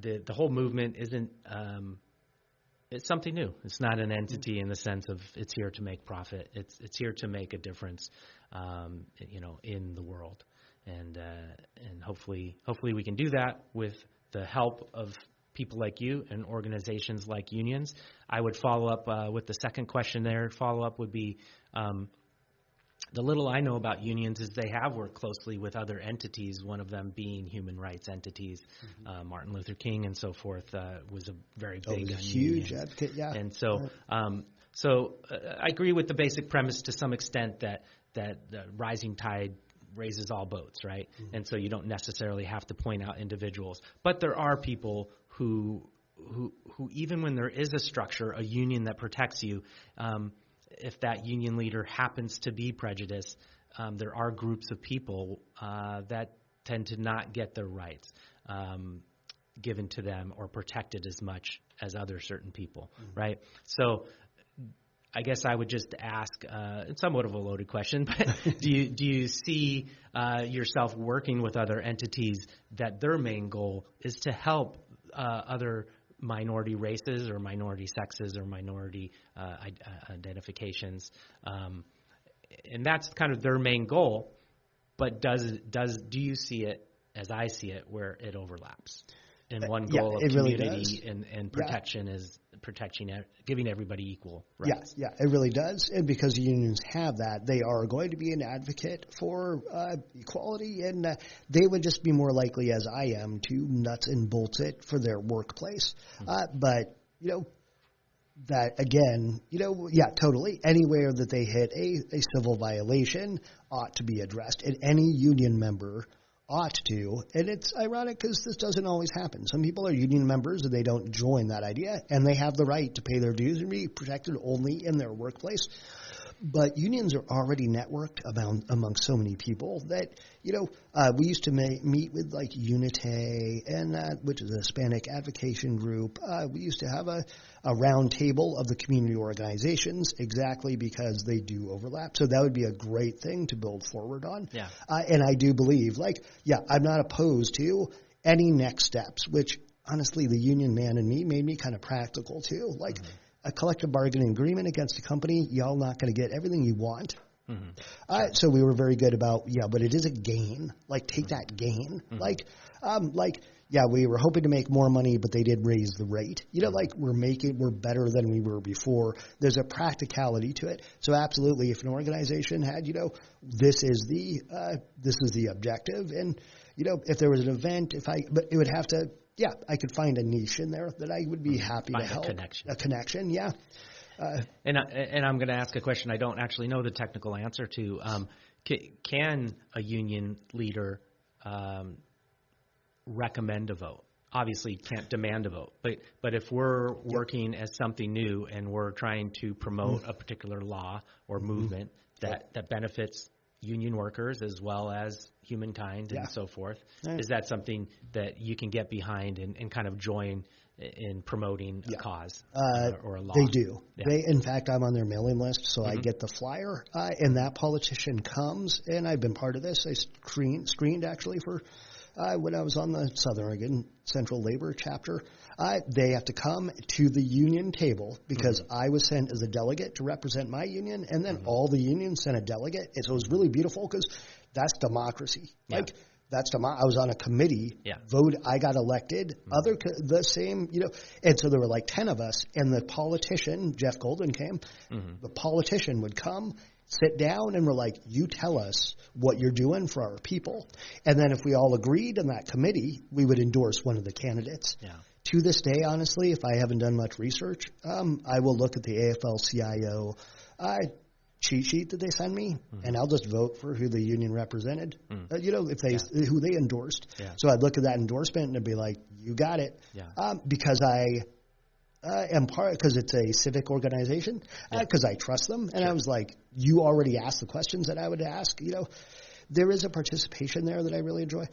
the whole movement isn't, it's something new. It's not an entity in the sense of it's here to make profit. It's here to make a difference, in the world. And hopefully we can do that with the help of people like you and organizations like unions. I would follow up with the second question there. Follow up would be, The little I know about unions is they have worked closely with other entities, one of them being human rights entities. Martin Luther King and so forth was a very big was a on huge unions. advocate, yeah. And so I agree with the basic premise to some extent that the rising tide raises all boats, right? And so you don't necessarily have to point out individuals. But there are people who even when there is a structure, a union that protects you, if that union leader happens to be prejudiced, there are groups of people that tend to not get their rights given to them or protected as much as other certain people, right? So I guess I would just ask, it's somewhat of a loaded question, but do you see yourself working with other entities that their main goal is to help other minority races or minority sexes or minority identifications, and that's kind of their main goal? But do you see it as I see it, where it overlaps? And one goal of community really and protection is giving everybody equal rights. Yeah, it really does. And because unions have that, they are going to be an advocate for equality, and they would just be more likely, as I am, to nuts and bolts it for their workplace. But, that again, totally. Anywhere that they hit a civil violation ought to be addressed, and any union member ought to. And it's ironic because this doesn't always happen. Some people are union members and they don't join that idea, and they have the right to pay their dues and be protected only in their workplace. But unions are already networked among so many people that, we used to meet with like Unite, and which is a Hispanic advocation group. We used to have a round table of the community organizations exactly because they do overlap. So that would be a great thing to build forward on. Yeah. And I do believe, I'm not opposed to any next steps, which honestly the union man in me made me kind of practical too. A collective bargaining agreement against a company, y'all not going to get everything you want. So we were very good about, but it is a gain. Take that gain. We were hoping to make more money, but they did raise the rate. We're better than we were before. There's a practicality to it. So absolutely, if an organization had, this is the objective, and if there was an event, but it would have to. Yeah, I could find a niche in there that I would be happy to help. A connection, yeah. And I'm going to ask a question I don't actually know the technical answer to. Can a union leader recommend a vote? Obviously, can't demand a vote. But if we're working as something new and we're trying to promote a particular law or movement that benefits union workers as well as humankind and so forth. Is that something that you can get behind and kind of join in promoting a cause or a law? They do. Yeah. In fact, I'm on their mailing list, so I get the flyer, and that politician comes, and I've been part of this. I screened actually for when I was on the Southern Oregon Central Labor chapter. They have to come to the union table because I was sent as a delegate to represent my union, and then all the unions sent a delegate. And so it was really beautiful because that's democracy. I was on a committee. Vote. I got elected. The same. And so there were 10 of us, and the politician Jeff Golden came. The politician would come, sit down, and we're like, you tell us what you're doing for our people. And then if we all agreed in that committee, we would endorse one of the candidates. To this day, honestly, if I haven't done much research, I will look at the AFL-CIO cheat sheet that they send me, and I'll just vote for who the union represented, who they endorsed. So I'd look at that endorsement and I'd be like, you got it. Because I am part, because it's a civic organization, because I trust them. And I was like, you already asked the questions that I would ask. There is a participation there that I really enjoy.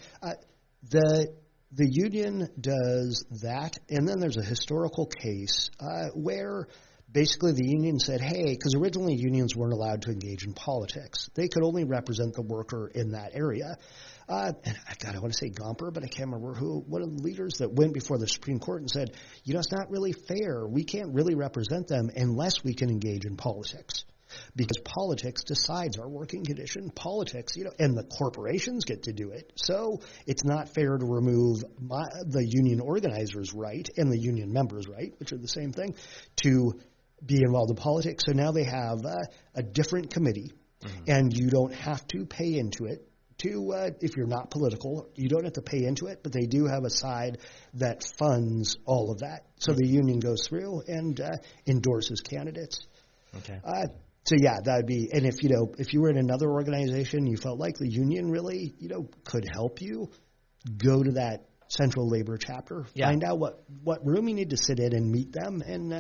The union does that, and then there's a historical case where basically the union said, hey, because originally unions weren't allowed to engage in politics. They could only represent the worker in that area. And I want to say Gomper, but I can't remember one of the leaders that went before the Supreme Court and said, it's not really fair. We can't really represent them unless we can engage in politics. Because politics decides our working condition. Politics, and the corporations get to do it. So it's not fair to remove the union organizer's right and the union member's right, which are the same thing, to be involved in politics. So now they have a different committee And you don't have to pay into it. If you're not political, you don't have to pay into it, but they do have a side that funds all of that. So the union goes through and endorses candidates. Okay. So yeah, that would be. And if you were in another organization, you felt like the union really could help you, go to that central labor chapter, find out what room you need to sit in and meet them, and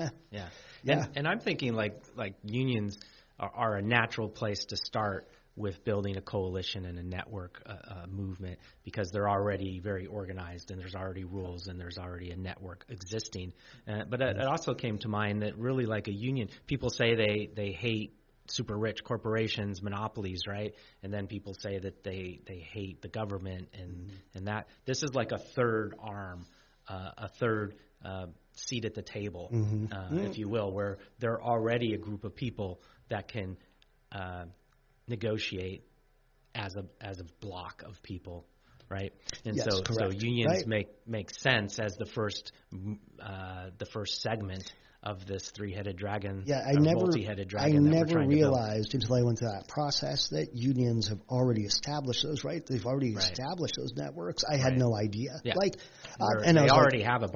And I'm thinking like unions are a natural place to start with building a coalition and a network movement, because they're already very organized and there's already rules and there's already a network existing. But it also came to mind that really like a union, people say they hate super rich corporations, monopolies, right? And then people say that they hate the government and that this is like a third arm, a third seat at the table, if you will, where there are already a group of people that can negotiate as a block of people, right? And yes, so unions make sense as the first segment of this three-headed dragon, multi-headed dragon. I never realized until I went through that process that unions have already established those, right? They've already established those networks. I had no idea. Yeah. And they already have a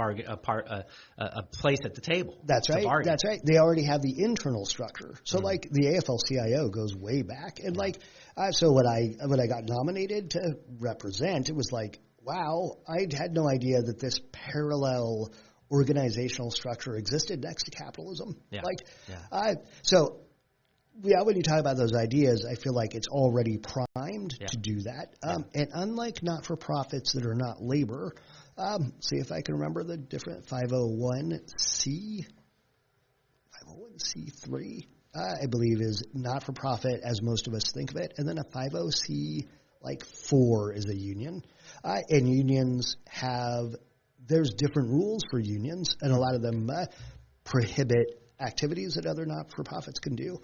place at the table. That's right. That's right. They already have the internal structure. So like the AFL-CIO goes way back, and so when I got nominated to represent, it was like, wow, I had no idea that this parallel organizational structure existed next to capitalism. So when you talk about those ideas, I feel like it's already primed to do that. And unlike not-for-profits that are not labor, see if I can remember the different 501c, 501c3, I believe is not-for-profit as most of us think of it, and then a 50c 4 is a union. And unions there's different rules for unions, and a lot of them prohibit activities that other not-for-profits can do.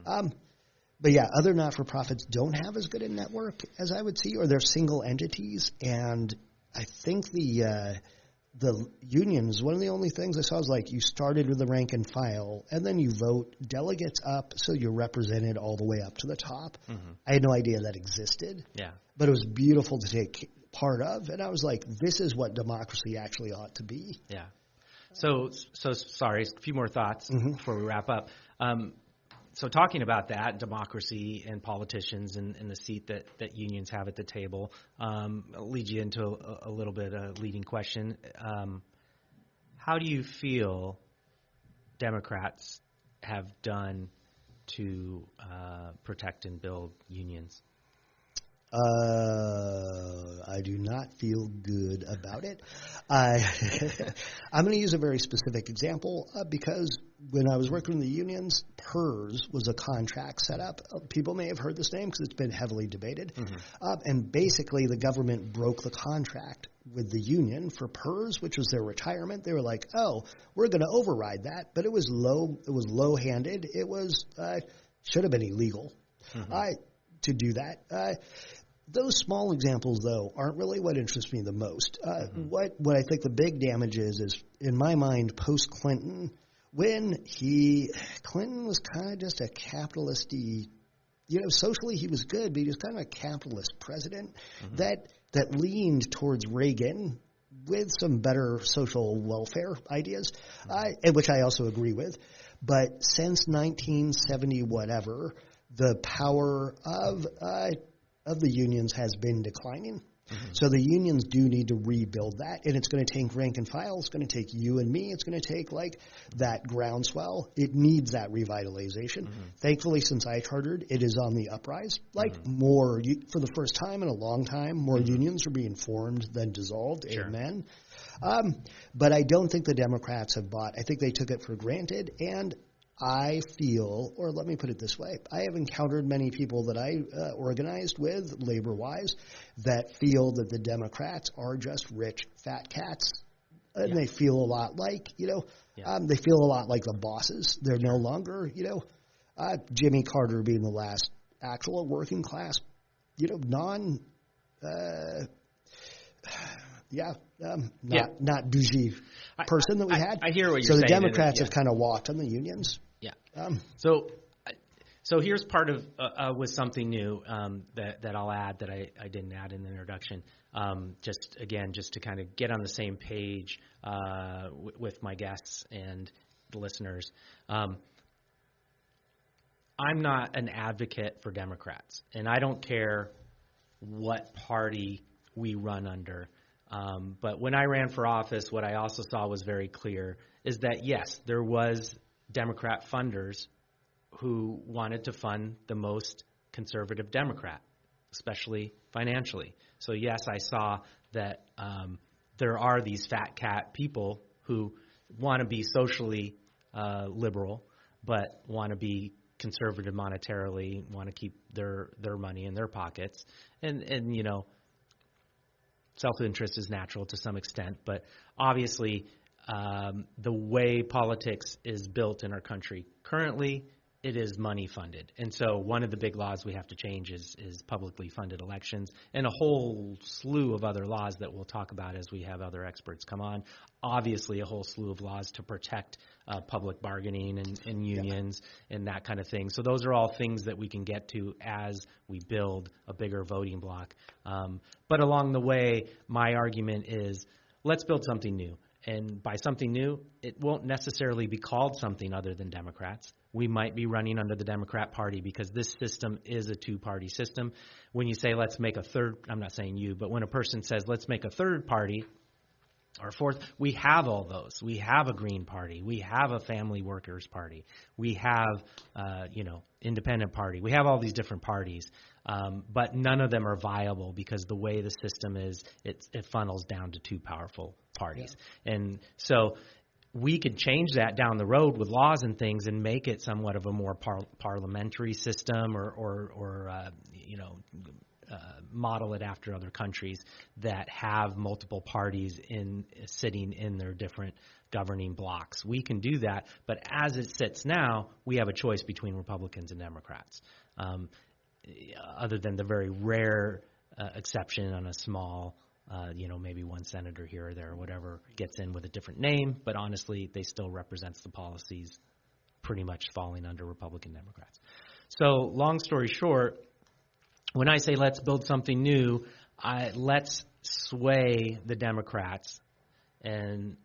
But other not-for-profits don't have as good a network as I would see, or they're single entities. And I think the unions, one of the only things I saw was you started with the rank and file, and then you vote delegates up, so you're represented all the way up to the top. I had no idea that existed. But it was beautiful to take part of, and I was like, this is what democracy actually ought to be. So sorry, a few more thoughts before we wrap up. So talking about that, democracy and politicians and the seat that unions have at the table, I'll lead you into a little bit of a leading question. How do you feel Democrats have done to protect and build unions? I do not feel good about it. I'm going to use a very specific example because when I was working in the unions, PERS was a contract set up. People may have heard this name because it's been heavily debated. And basically the government broke the contract with the union for PERS, which was their retirement. They were like, oh, we're going to override that. But it was low-handed. It was should have been illegal to do that. Those small examples, though, aren't really what interests me the most. What I think the big damage is in my mind, post-Clinton, when Clinton was kind of just a capitalist-y, socially he was good, but he was kind of a capitalist president that leaned towards Reagan with some better social welfare ideas, which I also agree with. But since 1970 whatever, the power of the unions has been declining. So the unions do need to rebuild that, and it's going to take rank and file. It's going to take you and me. It's going to take that groundswell. It needs that revitalization. Thankfully, since I chartered, it is on the uprise. More, for the first time in a long time, more unions are being formed than dissolved. Sure. Amen. But I don't think the Democrats have bought. I think they took it for granted, and I feel, or let me put it this way, I have encountered many people that I organized with, labor-wise, that feel that the Democrats are just rich, fat cats, and they feel a lot like, they feel a lot like the bosses. They're no longer, Jimmy Carter being the last actual working class, not bougie person that we had. I hear what you're saying. So the saying. Democrats have kind of walked on the unions. So So here's part of with something new that I'll add that I didn't add in the introduction. Just to kind of get on the same page with my guests and the listeners. I'm not an advocate for Democrats, and I don't care what party we run under. But when I ran for office, what I also saw was very clear is that, yes, there was Democrat funders who wanted to fund the most conservative Democrat, especially financially. So, yes, I saw that there are these fat cat people who want to be socially liberal but want to be conservative monetarily, want to keep their money in their pockets. And you know, self-interest is natural to some extent, but obviously the way politics is built in our country currently, it is money funded. And so one of the big laws we have to change is publicly funded elections, and a whole slew of other laws that we'll talk about as we have other experts come on. Obviously, a whole slew of laws to protect public bargaining and unions and that kind of thing. So those are all things that we can get to as we build a bigger voting bloc. But along the way, my argument is let's build something new. And by something new, it won't necessarily be called something other than Democrats. We might be running under the Democrat Party because this system is a two-party system. When you say let's make a third, I'm not saying you, but when a person says let's make a third party or fourth, we have all those. We have a Green Party. We have a Family Workers Party. We have, Independent Party. We have all these different parties, but none of them are viable because the way the system is, it funnels down to two powerful parties. Yeah. And so we could change that down the road with laws and things and make it somewhat of a more parliamentary system or model it after other countries that have multiple parties sitting in their different governing blocks. We can do that, but as it sits now, we have a choice between Republicans and Democrats. Other than the very rare exception on a small, maybe one senator here or there or whatever gets in with a different name, but honestly, they still represents the policies pretty much falling under Republican Democrats. So long story short, when I say let's build something new, let's sway the Democrats. And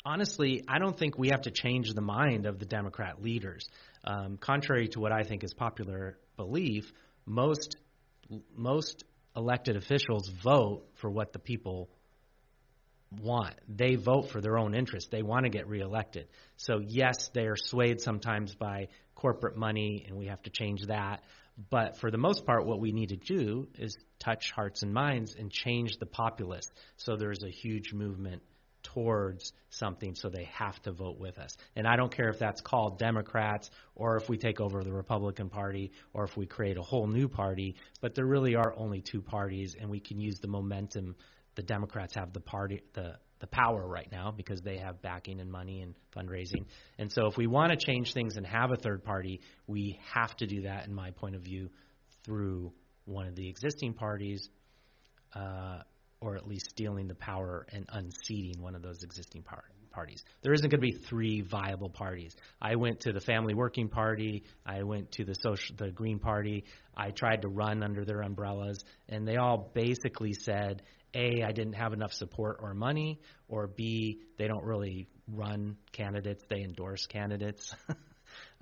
honestly, I don't think we have to change the mind of the Democrat leaders. Contrary to what I think is popular belief, most elected officials vote for what the people want. They vote for their own interests. They want to get reelected. So yes, they are swayed sometimes by corporate money, and we have to change that. But for the most part, what we need to do is touch hearts and minds and change the populace. So there's a huge movement towards something, so they have to vote with us. And I don't care if that's called Democrats or if we take over the Republican Party or if we create a whole new party, but there really are only two parties, and we can use the momentum. The Democrats have the power right now because they have backing and money and fundraising. And so if we want to change things and have a third party, we have to do that, in my point of view, through one of the existing parties, or at least stealing the power and unseating one of those existing parties. There isn't going to be three viable parties. I went to the Family Working Party. I went to the Green Party. I tried to run under their umbrellas, and they all basically said, A, I didn't have enough support or money, or B, they don't really run candidates. They endorse candidates.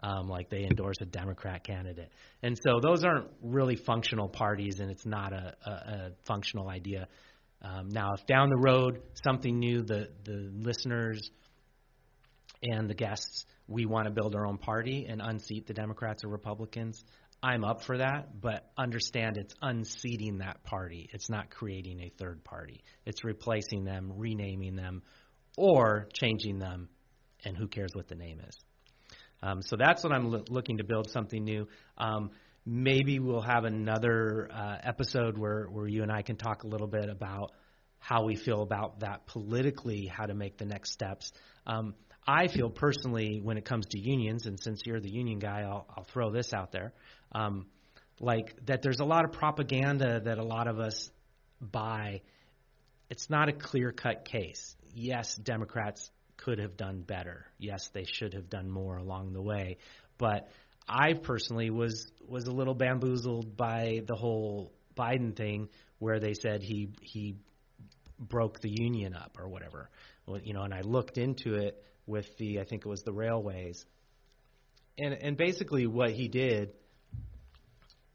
Like they endorse a Democrat candidate. And so those aren't really functional parties, and it's not a functional idea. Now, if down the road something new, the listeners and the guests, we want to build our own party and unseat the Democrats or Republicans, I'm up for that, but understand it's unseating that party. It's not creating a third party. It's replacing them, renaming them, or changing them, and who cares what the name is. So that's what I'm looking to build, something new. Maybe we'll have another episode where you and I can talk a little bit about how we feel about that politically, how to make the next steps. I feel personally, when it comes to unions, and since you're the union guy, I'll throw this out there, like that there's a lot of propaganda that a lot of us buy. It's not a clear-cut case. Yes, Democrats could have done better. Yes, they should have done more along the way. But I personally was a little bamboozled by the whole Biden thing, where they said he broke the union up or whatever. Well, and I looked into it with I think it was the railways, and basically what he did.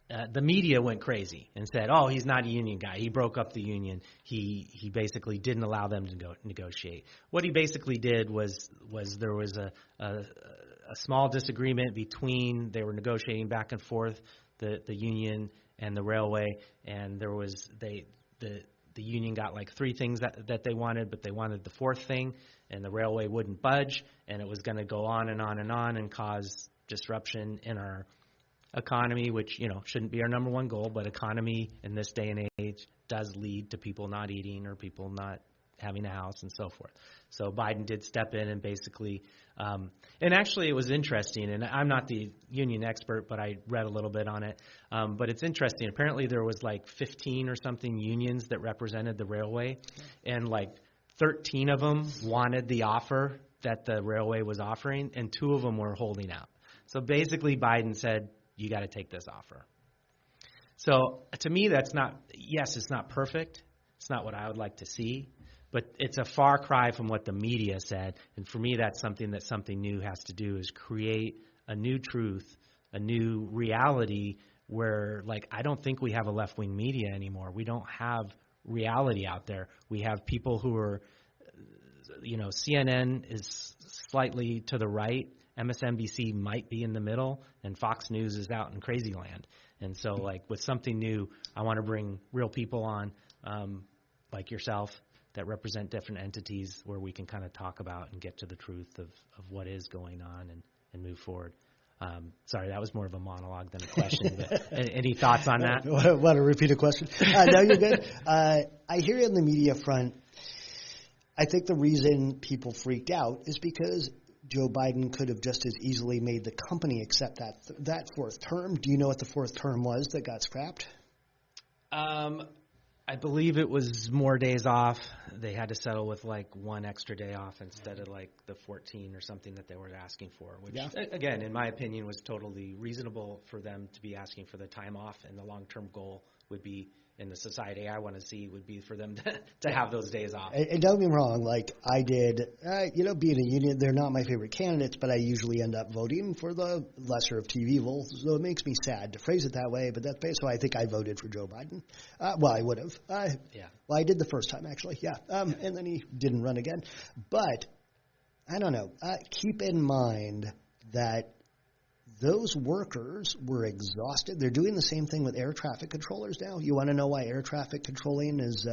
The media went crazy and said, "Oh, he's not a union guy. He broke up the union. He basically didn't allow them to negotiate." What he basically did was there was a small disagreement between, they were negotiating back and forth, the union and the railway, and there was the union got like 3 things that they wanted, but they wanted the 4th thing, and the railway wouldn't budge, and it was going to go on and on and on and cause disruption in our economy, which shouldn't be our number one goal, but economy in this day and age does lead to people not eating or people not having a house and so forth. So Biden did step in and basically, and actually it was interesting, and I'm not the union expert, but I read a little bit on it. But it's interesting. Apparently there was like 15 or something unions that represented the railway, and like 13 of them wanted the offer that the railway was offering, and 2 of them were holding out. So basically Biden said, you got to take this offer. So to me, it's not perfect. It's not what I would like to see, but it's a far cry from what the media said. And for me, that's something new has to do, is create a new truth, a new reality where, like, I don't think we have a left-wing media anymore. We don't have reality out there. We have people who are, CNN is slightly to the right, MSNBC might be in the middle, and Fox News is out in crazy land. And so, like, with something new, I want to bring real people on, like yourself, that represent different entities, where we can kind of talk about and get to the truth of what is going on and move forward. Sorry, that was more of a monologue than a question. But any thoughts on that? Want to repeat a question? No, you're good. I hear you on the media front. I think the reason people freaked out is because Joe Biden could have just as easily made the company accept that 4th term. Do you know what the 4th term was that got scrapped? I believe it was more days off. They had to settle with like 1 extra day off instead of like the 14 or something that they were asking for, which, again, in my opinion, was totally reasonable for them to be asking for the time off. And the long-term goal would be, in the society I want to see, would be for them to have those days off. And don't get me wrong, like I did, being a union, they're not my favorite candidates, but I usually end up voting for the lesser of 2 evils. So it makes me sad to phrase it that way, but that's basically, I think I voted for Joe Biden. Well, I would have. Well, I did the first time, actually, and then he didn't run again. But, I don't know, keep in mind that those workers were exhausted. They're doing the same thing with air traffic controllers now. You want to know why air traffic controlling is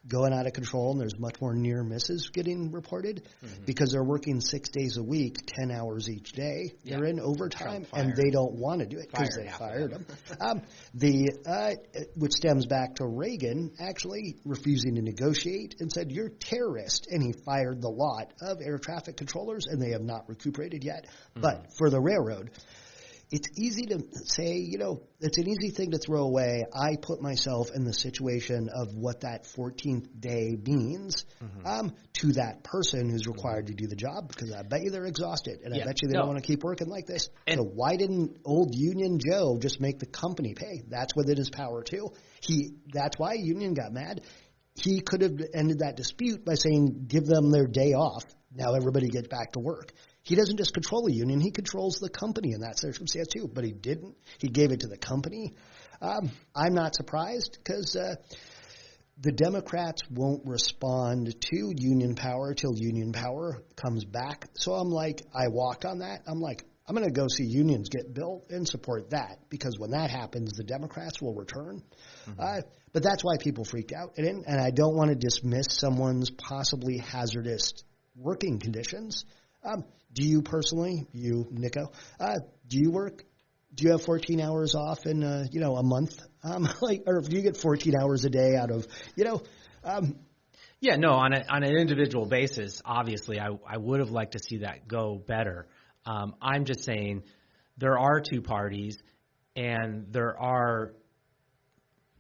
going out of control and there's much more near misses getting reported? Mm-hmm. Because they're working 6 days a week, 10 hours each day. They're in overtime, and they don't want to do it because they fired them. Which stems back to Reagan actually refusing to negotiate and said, "You're terrorist," and he fired the lot of air traffic controllers, and they have not recuperated yet. Mm-hmm. But for the railroad, it's easy to say, it's an easy thing to throw away. I put myself in the situation of what that 14th day means to that person who's required to do the job, because I bet you they're exhausted, and I bet you they don't want to keep working like this. So why didn't old Union Joe just make the company pay? That's within his power, too. That's why Union got mad. He could have ended that dispute by saying, give them their day off. Now everybody gets back to work. He doesn't just control the union, he controls the company in that circumstance too, but he didn't. He gave it to the company. I'm not surprised, because the Democrats won't respond to union power till union power comes back. So I walked on that. I'm going to go see unions get built and support that, because when that happens, the Democrats will return. Mm-hmm. But that's why people freaked out. And I don't want to dismiss someone's possibly hazardous working conditions. Do you personally, Nico, do you work? Do you have 14 hours off in a month? Or do you get 14 hours a day out of Yeah, no, on an individual basis, obviously, I would have liked to see that go better. I'm just saying there are 2 parties, and there are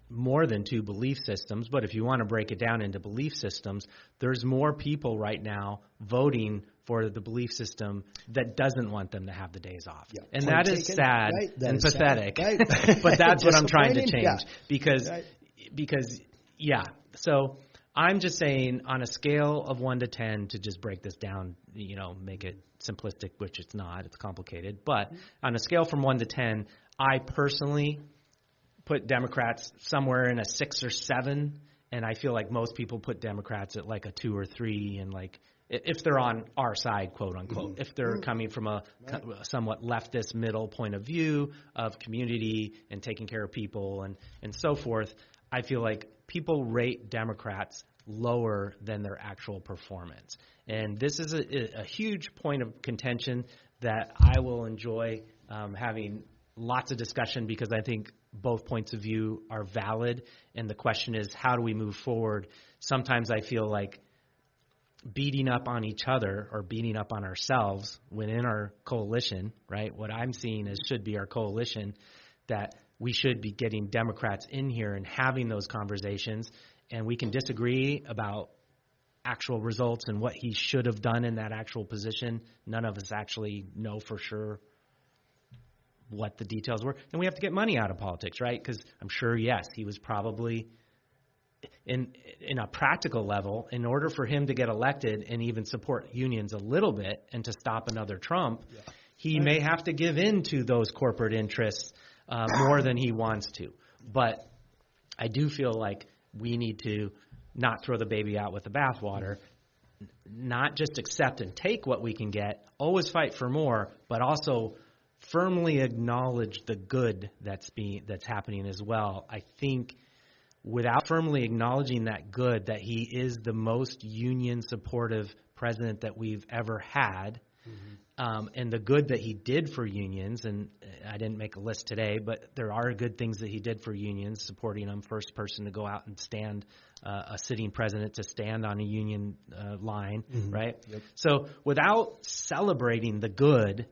more than two belief systems, but if you want to break it down into belief systems, there's more people right now voting for the belief system that doesn't want them to have the days off. Yeah. And Point that is taken. sad Right. That and is pathetic. sad. Right. But that's what I'm trying to Disappointing. change Yeah. because yeah. So I'm just saying on a scale of 1 to 10 to just break this down, make it simplistic, which it's not, it's complicated. But on a scale from 1 to 10, I personally put Democrats somewhere in a 6 or 7, and I feel like most people put Democrats at like a 2 or 3, and like if they're on our side, quote unquote, if they're coming from a somewhat leftist middle point of view of community and taking care of people and so forth, I feel like people rate Democrats lower than their actual performance. And this is a huge point of contention that I will enjoy having lots of discussion, because I think both points of view are valid. And the question is, how do we move forward? Sometimes I feel like beating up on each other or beating up on ourselves within our coalition, right? What I'm seeing is should be our coalition, that we should be getting Democrats in here and having those conversations. And we can disagree about actual results and what he should have done in that actual position. None of us actually know for sure what the details were. And we have to get money out of politics, right? Because I'm sure, yes, he was probably in a practical level, in order for him to get elected and even support unions a little bit and to stop another Trump, he may have to give in to those corporate interests more than he wants to. But I do feel like we need to not throw the baby out with the bathwater, not just accept and take what we can get, always fight for more, but also firmly acknowledge the good that's happening as well. I think without firmly acknowledging that good, that he is the most union supportive president that we've ever had, and the good that he did for unions, and I didn't make a list today, but there are good things that he did for unions, supporting them, first person to go out and stand, a sitting president to stand on a union line, right? Yep. So without celebrating the good,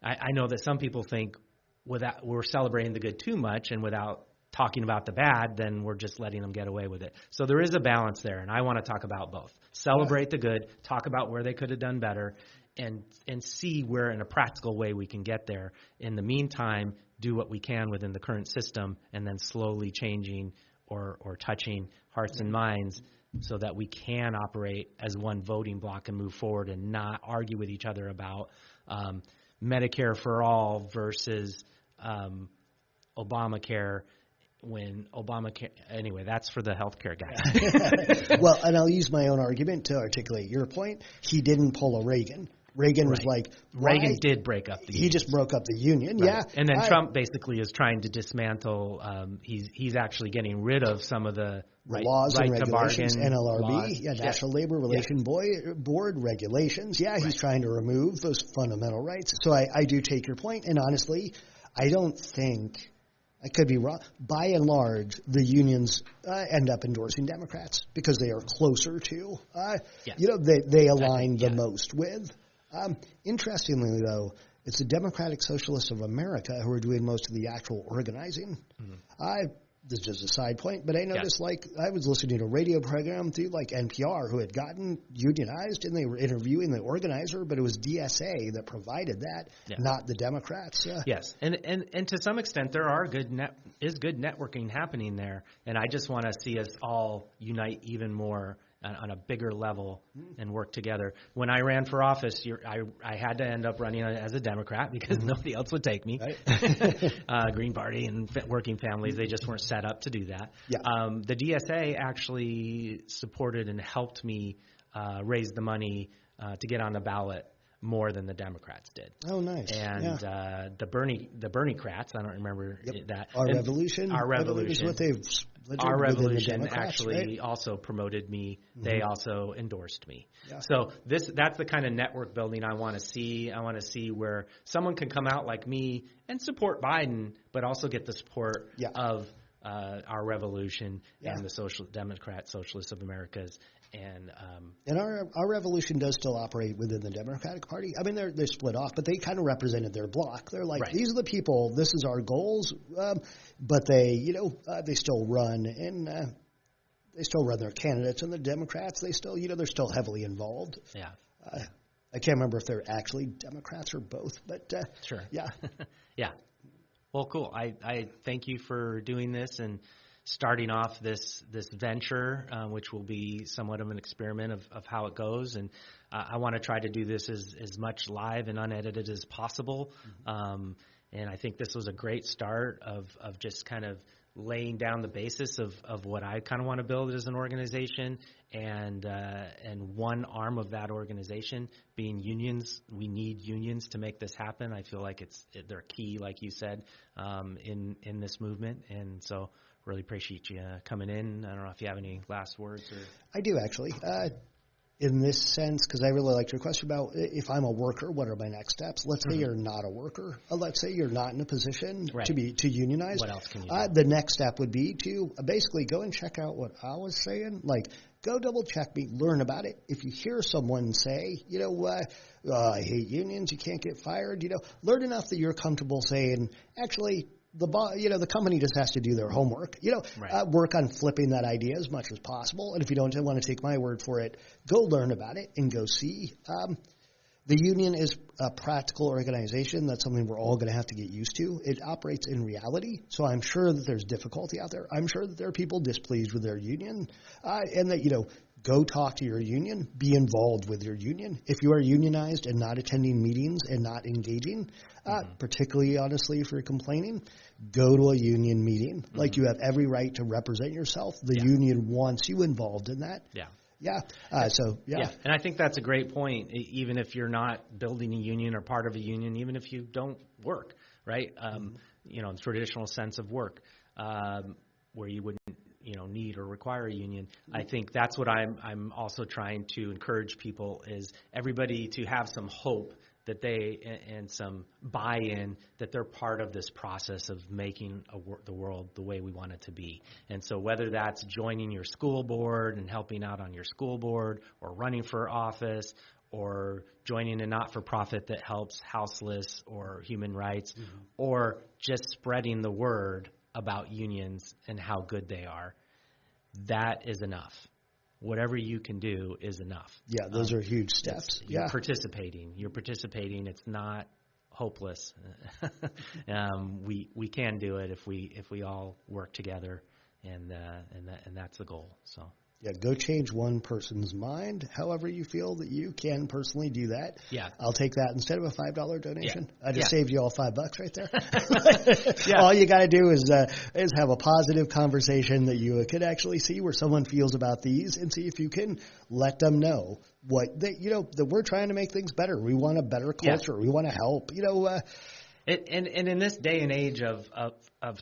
I know that some people think we're celebrating the good too much, and without talking about the bad, then we're just letting them get away with it. So there is a balance there, and I want to talk about both. Celebrate the good, talk about where they could have done better, and see where in a practical way we can get there. In the meantime, do what we can within the current system, and then slowly changing or touching hearts and minds so that we can operate as one voting block and move forward and not argue with each other about Medicare for all versus Obamacare. When Obamacare, anyway, that's for the healthcare guys. Well, and I'll use my own argument to articulate your point. He didn't pull a Reagan. Reagan was like, Reagan did break up the union. He just broke up the union, yeah. And then Trump basically is trying to dismantle. He's actually getting rid of some of the laws and regulations, NLRB, laws. National Labor Relations Board regulations. He's trying to remove those fundamental rights. So I do take your point, and honestly, I don't think. I could be wrong. By and large, the unions end up endorsing Democrats because they are closer to, they align the most with. Interestingly, though, it's the Democratic Socialists of America who are doing most of the actual organizing. This is just a side point, but I noticed, I was listening to a radio program through, NPR who had gotten unionized, and they were interviewing the organizer, but it was DSA that provided that, not the Democrats. Yes, and to some extent, there are good networking happening there, and I just want to see us all unite even more on a bigger level and work together. When I ran for office, I had to end up running as a Democrat because nobody else would take me. Right. Green Party and working families, they just weren't set up to do that. Yeah. The DSA actually supported and helped me raise the money to get on the ballot more than the Democrats did. Oh, nice. And the Bernie-crats, I don't remember that. Our Revolution is what they've Our Revolution actually also promoted me. They also endorsed me. Yeah. So that's the kind of network building I want to see. I want to see where someone can come out like me and support Biden, but also get the support of our revolution Yeah. and the Socialists of Americas. And our revolution does still operate within the Democratic Party. I mean, they're split off, but they kind of represented their bloc. They're like, Right. these are the people, this is our goals, but they, they still run, and they still run their candidates. And the Democrats, they still, they're still heavily involved. yeah, I can't remember if they're actually Democrats or both, but sure. yeah. Yeah. Well, cool. I thank you for doing this and starting off this venture, which will be somewhat of an experiment of how it goes. And I want to try to do this as much live and unedited as possible. And I think this was a great start of just kind of laying down the basis of what I kind of want to build as an organization, and one arm of that organization being unions. We need unions to make this happen. I feel like they're key, like you said, in this movement. And so really appreciate you coming in. I don't know if you have any last words. Or I do, actually. In this sense, because I really liked your question about if I'm a worker, what are my next steps? Let's say you're not a worker. Let's say you're not in a position Right. to unionize. What else can you do? The next step would be to basically go and check out what I was saying. Like, go double check me, learn about it. If you hear someone say, I hate unions, you can't get fired, learn enough that you're comfortable saying, actually, the company just has to do their homework. Right. Work on flipping that idea as much as possible. And if you don't want to take my word for it, go learn about it and go see. The union is a practical organization. That's something we're all going to have to get used to. It operates in reality, so I'm sure that there's difficulty out there. I'm sure that there are people displeased with their union, and that, go talk to your union, be involved with your union. If you are unionized and not attending meetings and not engaging, particularly, honestly, if you're complaining, go to a union meeting. Like, you have every right to represent yourself. The union wants you involved in that. Yeah. Yeah. Yeah, and I think that's a great point. Even if you're not building a union or part of a union, even if you don't work, right? In the traditional sense of work, where you wouldn't, need or require a union. I think that's what I'm also trying to encourage people, is everybody to have some hope that and some buy-in that they're part of this process of making the world the way we want it to be. And so whether that's joining your school board and helping out on your school board, or running for office, or joining a not-for-profit that helps houseless or human rights, or just spreading the word about unions and how good they are, that is enough. Whatever you can do is enough. Yeah, those are huge steps. You're participating. It's not hopeless. We can do it if we all work together, and that's the goal. So. Yeah, go change one person's mind, however you feel that you can personally do that. Yeah. I'll take that instead of a $5 donation. Yeah. I just saved you all $5 right there. All you got to do is have a positive conversation that you could actually see where someone feels about these, and see if you can let them know that we're trying to make things better. We want a better culture. We want to help. And in this day and age of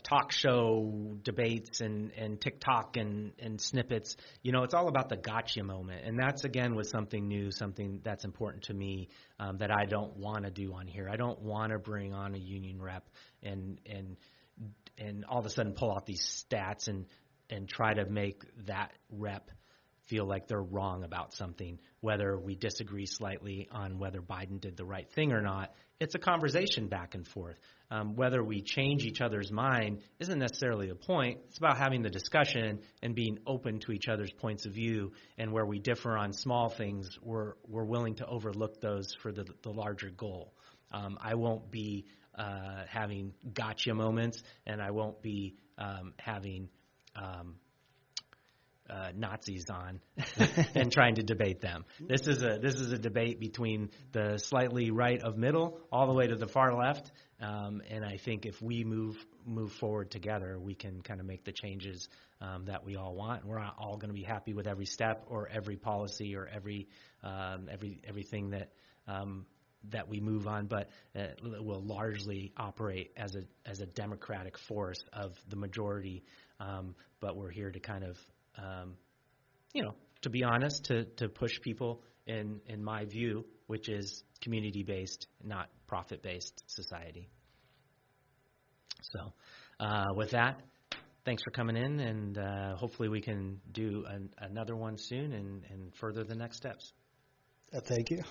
talk show debates and TikTok and snippets, it's all about the gotcha moment. And that's, again, was something new, something that's important to me, that I don't want to do on here. I don't want to bring on a union rep and all of a sudden pull out these stats and try to make that rep feel like they're wrong about something, whether we disagree slightly on whether Biden did the right thing or not. It's a conversation back and forth. Whether we change each other's mind isn't necessarily the point. It's about having the discussion and being open to each other's points of view, and where we differ on small things, we're willing to overlook those for the larger goal. I won't be having gotcha moments, and I won't be having Nazis on and trying to debate them. This is a debate between the slightly right of middle all the way to the far left, and I think if we move forward together, we can kind of make the changes that we all want. We're not all going to be happy with every step or every policy or everything that we move on, but it will largely operate as a democratic force of the majority. But we're here to kind of to be honest, to push people in my view, which is community-based, not profit-based society. So with that, thanks for coming in, and hopefully we can do another one soon and further the next steps. Thank you.